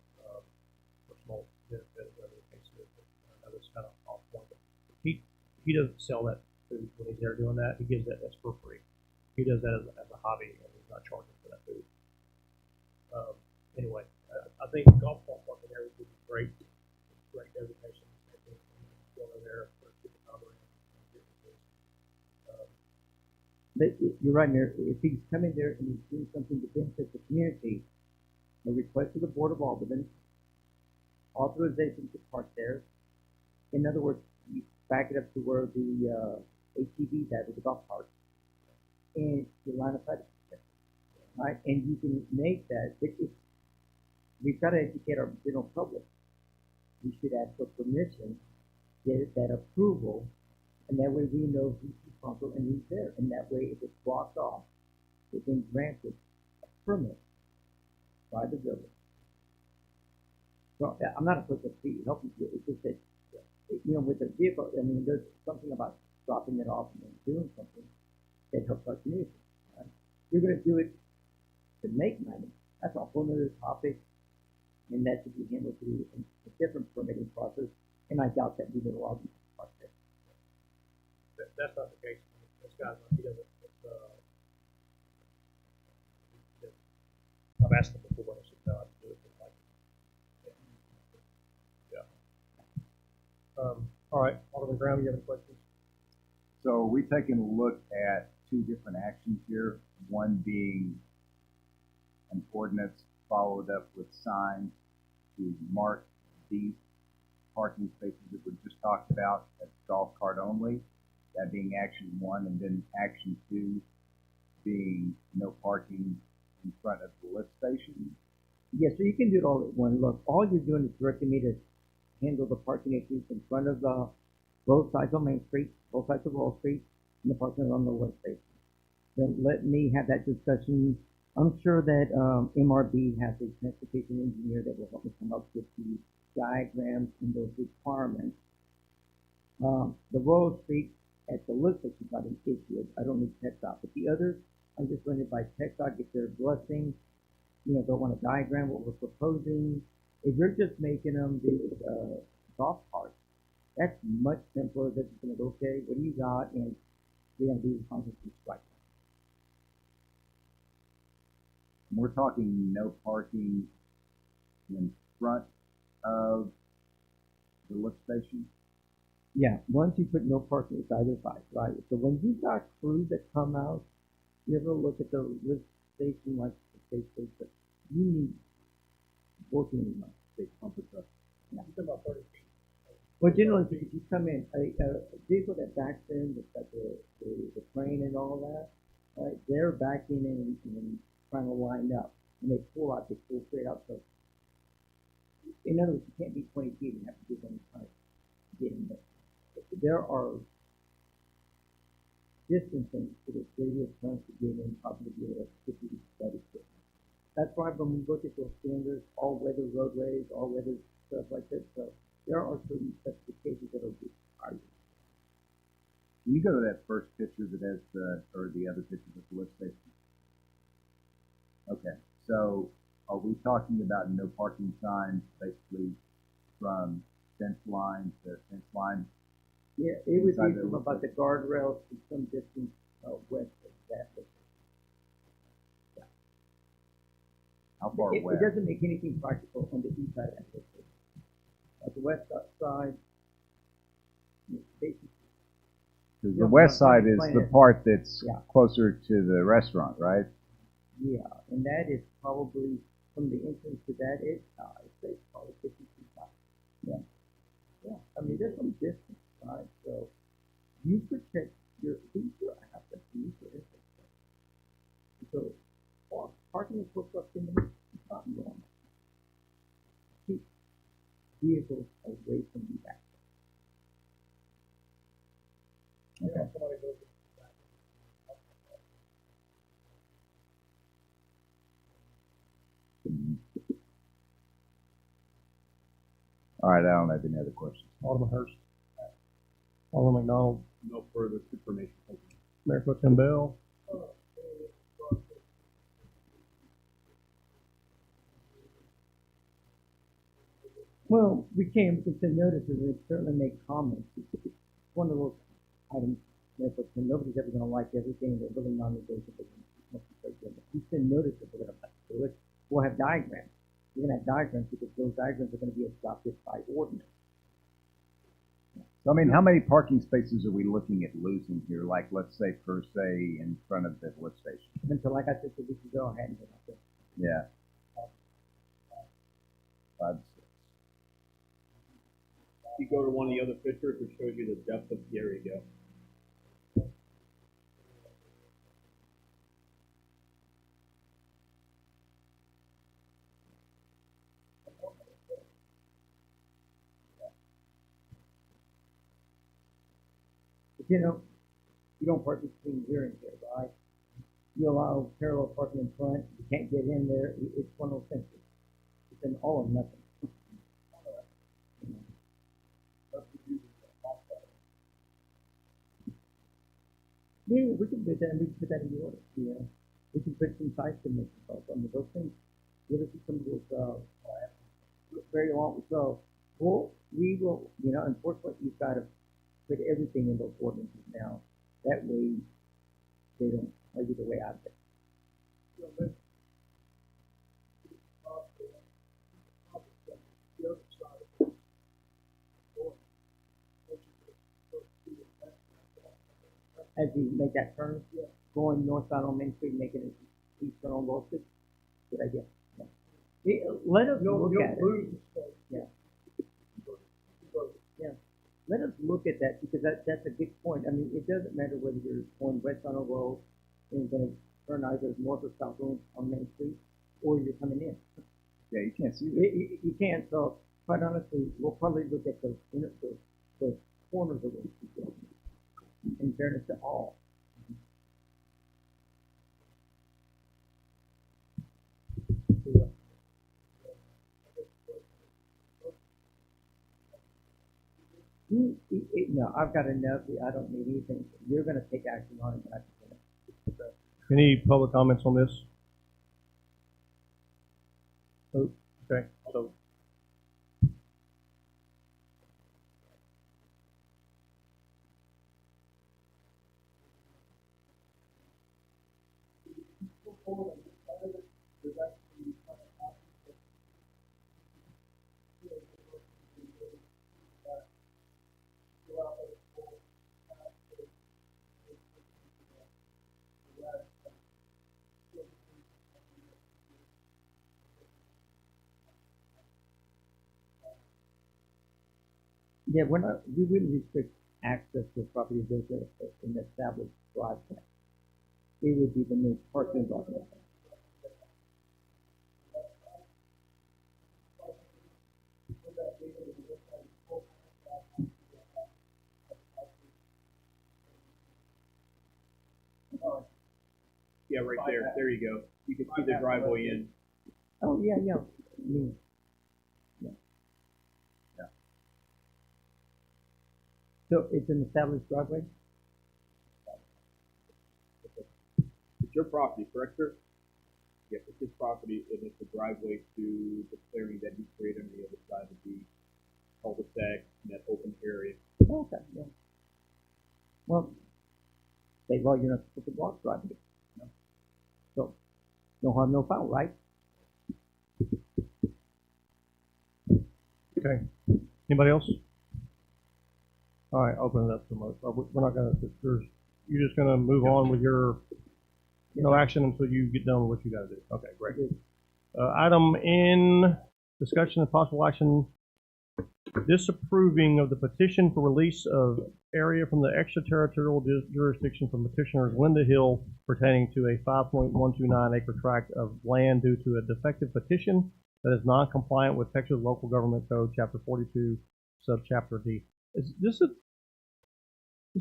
personal benefit, whatever the case is. I know it's kind of he doesn't sell that food when he's there doing that. He gives that that's for free. He does that as a hobby, and he's not charging for that food. Anyway, I think golf ball parking there would be great designation. Going there for people to come around. But you're right, Mayor. If he's coming there and he's doing something to benefit the community, a request to the Board of Aldermen, authorization to park there. In other words, you back it up to where the ATVs at, with the golf cart, and your line of sight is protected, right? And you can make that. We've got to educate our general public. We should ask for permission, get that approval, and that way we know who's responsible and who's there. And that way, if it's blocked off, it's been granted a permit by the village. So I'm not opposed to helping you. It's just that, with the vehicle, I mean, there's something about dropping it off and then doing something that helps our community. Right? You're going to do it to make money. That's a whole other topic, and that should be handled through a different permitting process. And I doubt that we would allow them to park there. That's not the case. This guy's he doesn't. I've asked him before. I said no, I do it. All right, Alderman Graham, you have any questions? So we've taken a look at two different actions here, one being an ordinance followed up with signs to mark these parking spaces that we just talked about as golf cart only, that being action one, and then action two being no parking in front of the lift station. Yeah, so you can do it all at one. Look, all you're doing is directing me to handle the parking issues in front of both sides of Main Street, both sides of Wall Street, and the parking on the lift station. Then let me have that discussion. I'm sure that MRB has a transportation engineer that will help me come up with the diagrams and those requirements. The Royal Street at the lift station is not an issue. I don't need TxDOT, but the others, I'm just running it by TxDOT, get their blessing. They'll want a diagram, what we're proposing. If you're just making them these golf carts, that's much simpler. They're just going to go, okay, what do you got? And we're going to do the concept from scratch. We're talking no parking in front of the lift station. Yeah, once you put no parking, it's either side, right? So when you've got crews that come out, you ever look at the lift station like the state station, you need working in the state pump truck. Yeah. Well, generally, if you come in, a vehicle that backs in, that's got the crane and all that, right? They're backing in and trying to line up, and they pull out, they pull straight out. So, in other words, you can't be 20 feet and have to do any time to get in there. There are distancing to the radius turns to get in, probably be able to 50 studies. That's why when we look at those standards, all-weather roadways, all-weather stuff like that, so there are certain specifications that are required. Can you go to that first picture that has or the other picture of the lift station? Okay, so are we talking about no parking signs basically from fence line to fence line? Yeah, it would be from about the guardrails to some distance west of that. Yeah. How far west? It doesn't make anything practical on the east side of that district. At the west side, basically. Because the west side is the part that's closer to the restaurant, right? Yeah, and that is probably from the entrance to that, I'd say it's probably 50 feet high. Yeah. Yeah. I mean, there's some distance, right? So you protect your assets, you your infrastructure. So parking is for proximity, it's not normal. Keep vehicles away from the back. Okay. All right, I don't have any other questions. Alderman Hurst. Alderman McDonald. No further information. Thank you. Mayor Pro Tem Bell. Well, we can send notices and certainly make comments. It's one of those items, but nobody's ever gonna like everything, they're really non-negotiable. We send notice that we're gonna do it, we'll have diagrams. We're gonna have diagrams because those diagrams are gonna be adopted by ordinance. So, I mean, how many parking spaces are we looking at losing here? Like, let's say, per se, in front of the lift station? And so, like I said, we can go ahead and get out there. Yeah. 5 to 6. If you go to one of the other pictures, it shows you the depth of the area go. But you know, you don't park between here and here, right? You allow parallel parking in front, you can't get in there, it's one of those things. It's an all or nothing. Yeah, we can do that, and we can put that in the order, you know. We can put some size dimensions on some of those things. Give us some of those, very long, so, well, we will, you know, unfortunately, you've got to put everything in those ordinances now. That way, they don't argue the way out of it. As you make that turn, going northbound on Main Street, making it east turn on Wall Street. Good idea. Yeah. Let us look at it. Yeah. Yeah. Let us look at that because that's a good point. I mean, it doesn't matter whether you're going west on a road and going to turn either north or south on Main Street, or you're coming in. Yeah, you can't see that. You can't. So, quite honestly, we'll probably look at those corners of those two buildings. In fairness to all. No, I've got enough. I don't need anything. You're going to take action on it. But I can Any public comments on this? Oh, okay, so. Yeah, we wouldn't restrict access to property if there's an established driveway. It would be the new parking lot. Yeah, right there. There you go. You can see the driveway in. Oh, yeah. Yeah. So it's an established driveway? It's your property, correct, sir? Yes, it's his property, and it's a driveway to the clearing that he created on the other side of the cul-de-sac in that open area. Oh, okay, yeah. Well, you're not supposed to block driveway. No. So, no harm, no foul, right? Okay. Anybody else? All right, open it up to most. We're not gonna. You're just gonna move on with your no action until you get done with what you got to do. Okay, great. Item N, discussion of possible action disapproving of the petition for release of area from the extraterritorial jurisdiction from petitioners Linda Hill pertaining to a 5.129 acre tract of land due to a defective petition that is non-compliant with Texas Local Government Code, Chapter 42, Subchapter D. Is this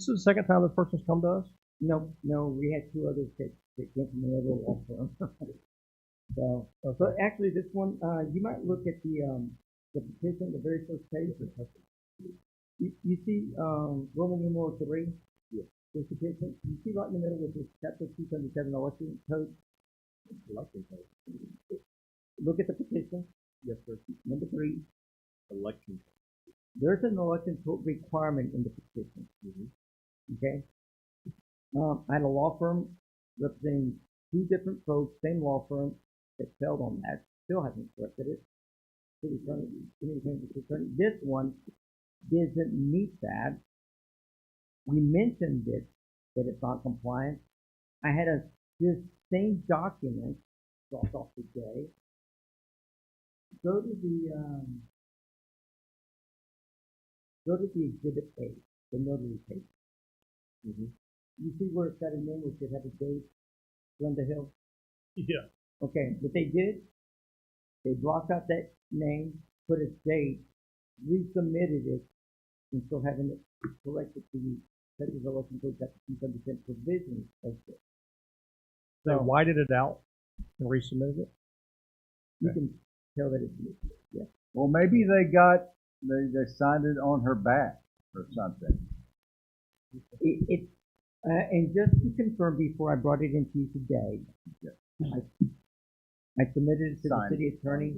the second time this person's come to us? No, we had two others that came from another law firm. So actually, this one, you might look at the petition, the very first page. You see Roman numeral 3? Yes. The petition. You see right in the middle with this Chapter 277 election code? Election code. Look at the petition. Yes, sir. Number 3. Election code. There's an election code requirement in the petition. Okay? I had a law firm representing two different folks, same law firm, that failed on that, still hasn't corrected it. City attorney. This one doesn't meet that. We mentioned it, that it's not compliant. I had this same document dropped off today. Go to the exhibit A, the notary page. You see where it's got a name, which should have a date, Glenda Hill? Yeah. Okay, what they did, they blocked out that name, put a date, resubmitted it, and still having it corrected to the Texas Election Code Chapter 270 provisions of it. They whited it out and resubmitted it. You can tell that it's missing. Yes. Well, maybe they signed it on her back or something. And just to confirm before I brought it into you today, I submitted it to the city attorney.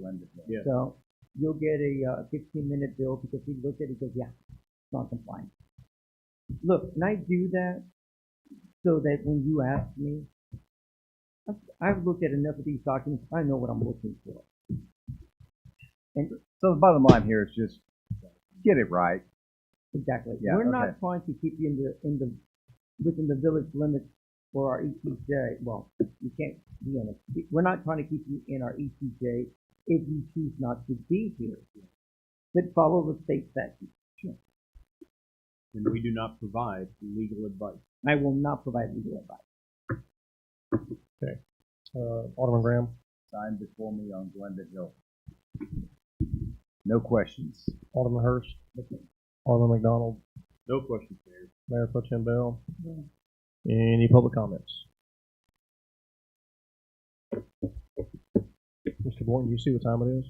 Yeah. So you'll get a 15-minute bill because he looked at it and goes, yeah, it's not compliant. Look, and I do that so that when you ask me, I've looked at enough of these documents, I know what I'm looking for. And So the bottom line here is just get it right. exactly. Yeah, We're okay. not trying to keep you within the village limits for our ETJ. Well, you can't be in it. We're not trying to keep you in our ETJ if you choose not to be here. But follow the state statute. Sure. And we do not provide legal advice. I will not provide legal advice. Alderman Graham. Signed before me on Glenda Hill. No questions. Alderman Hurst. Alderman McDonald. No questions, Mayor. Mayor Pro Tem Bell. Any public comments? Mr. Boynton, you see what time it is?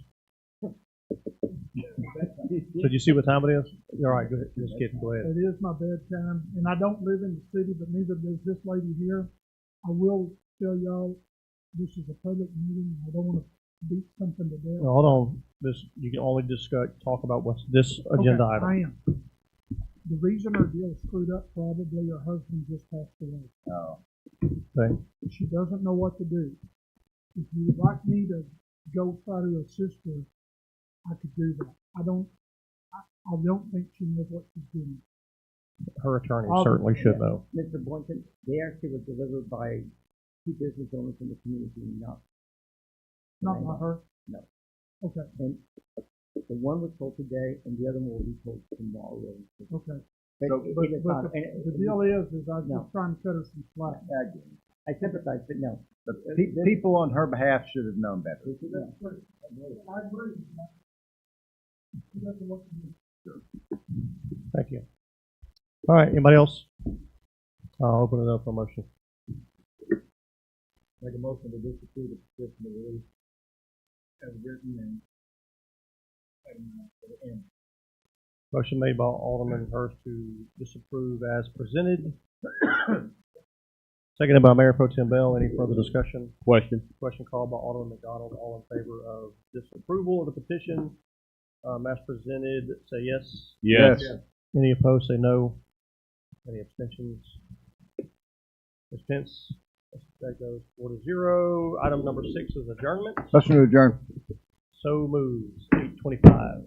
So do you see what time it is? All right, go ahead. Just kidding. Go ahead. It is my bedtime, and I don't live in the city, but neither does this lady here. I will tell y'all, this is a public meeting. I don't want to beat something to death. Now, hold on. You can only talk about what's this agenda Okay, item. I am. The reason her deal screwed up, probably her husband just passed away. Oh, Okay. She doesn't know what to do. If you would like me to go try to assist her, I could do that. I don't think she knows what she's doing. Her attorney certainly should know. Mr. Boynton, they actually were delivered by two business owners in the community, not Not her? No. Okay, And the one was told today, and the other one will be told tomorrow. okay. But So- it is But not, the deal is I'm No. just trying to cut her some slack. I sympathize, but no. the people on her behalf should have known better. I agree. She doesn't know what to do. Thank you. All right, anybody else? I'll open it up for motion. Make a motion to disapprove the petition of release as written and for the end. Motion made by Alderman Hurst to disapprove as presented. Seconded by Mayor Pro Tem Bell. Any further discussion? Question. Question called by Alderman McDonald. All in favor of disapproval of the petition as presented, say yes. Yes. Any opposed, say no. Any abstentions? Ms. Pence, that goes 4-0. Item number 6 is adjournment. Motion to adjourn. So moves. 8:25.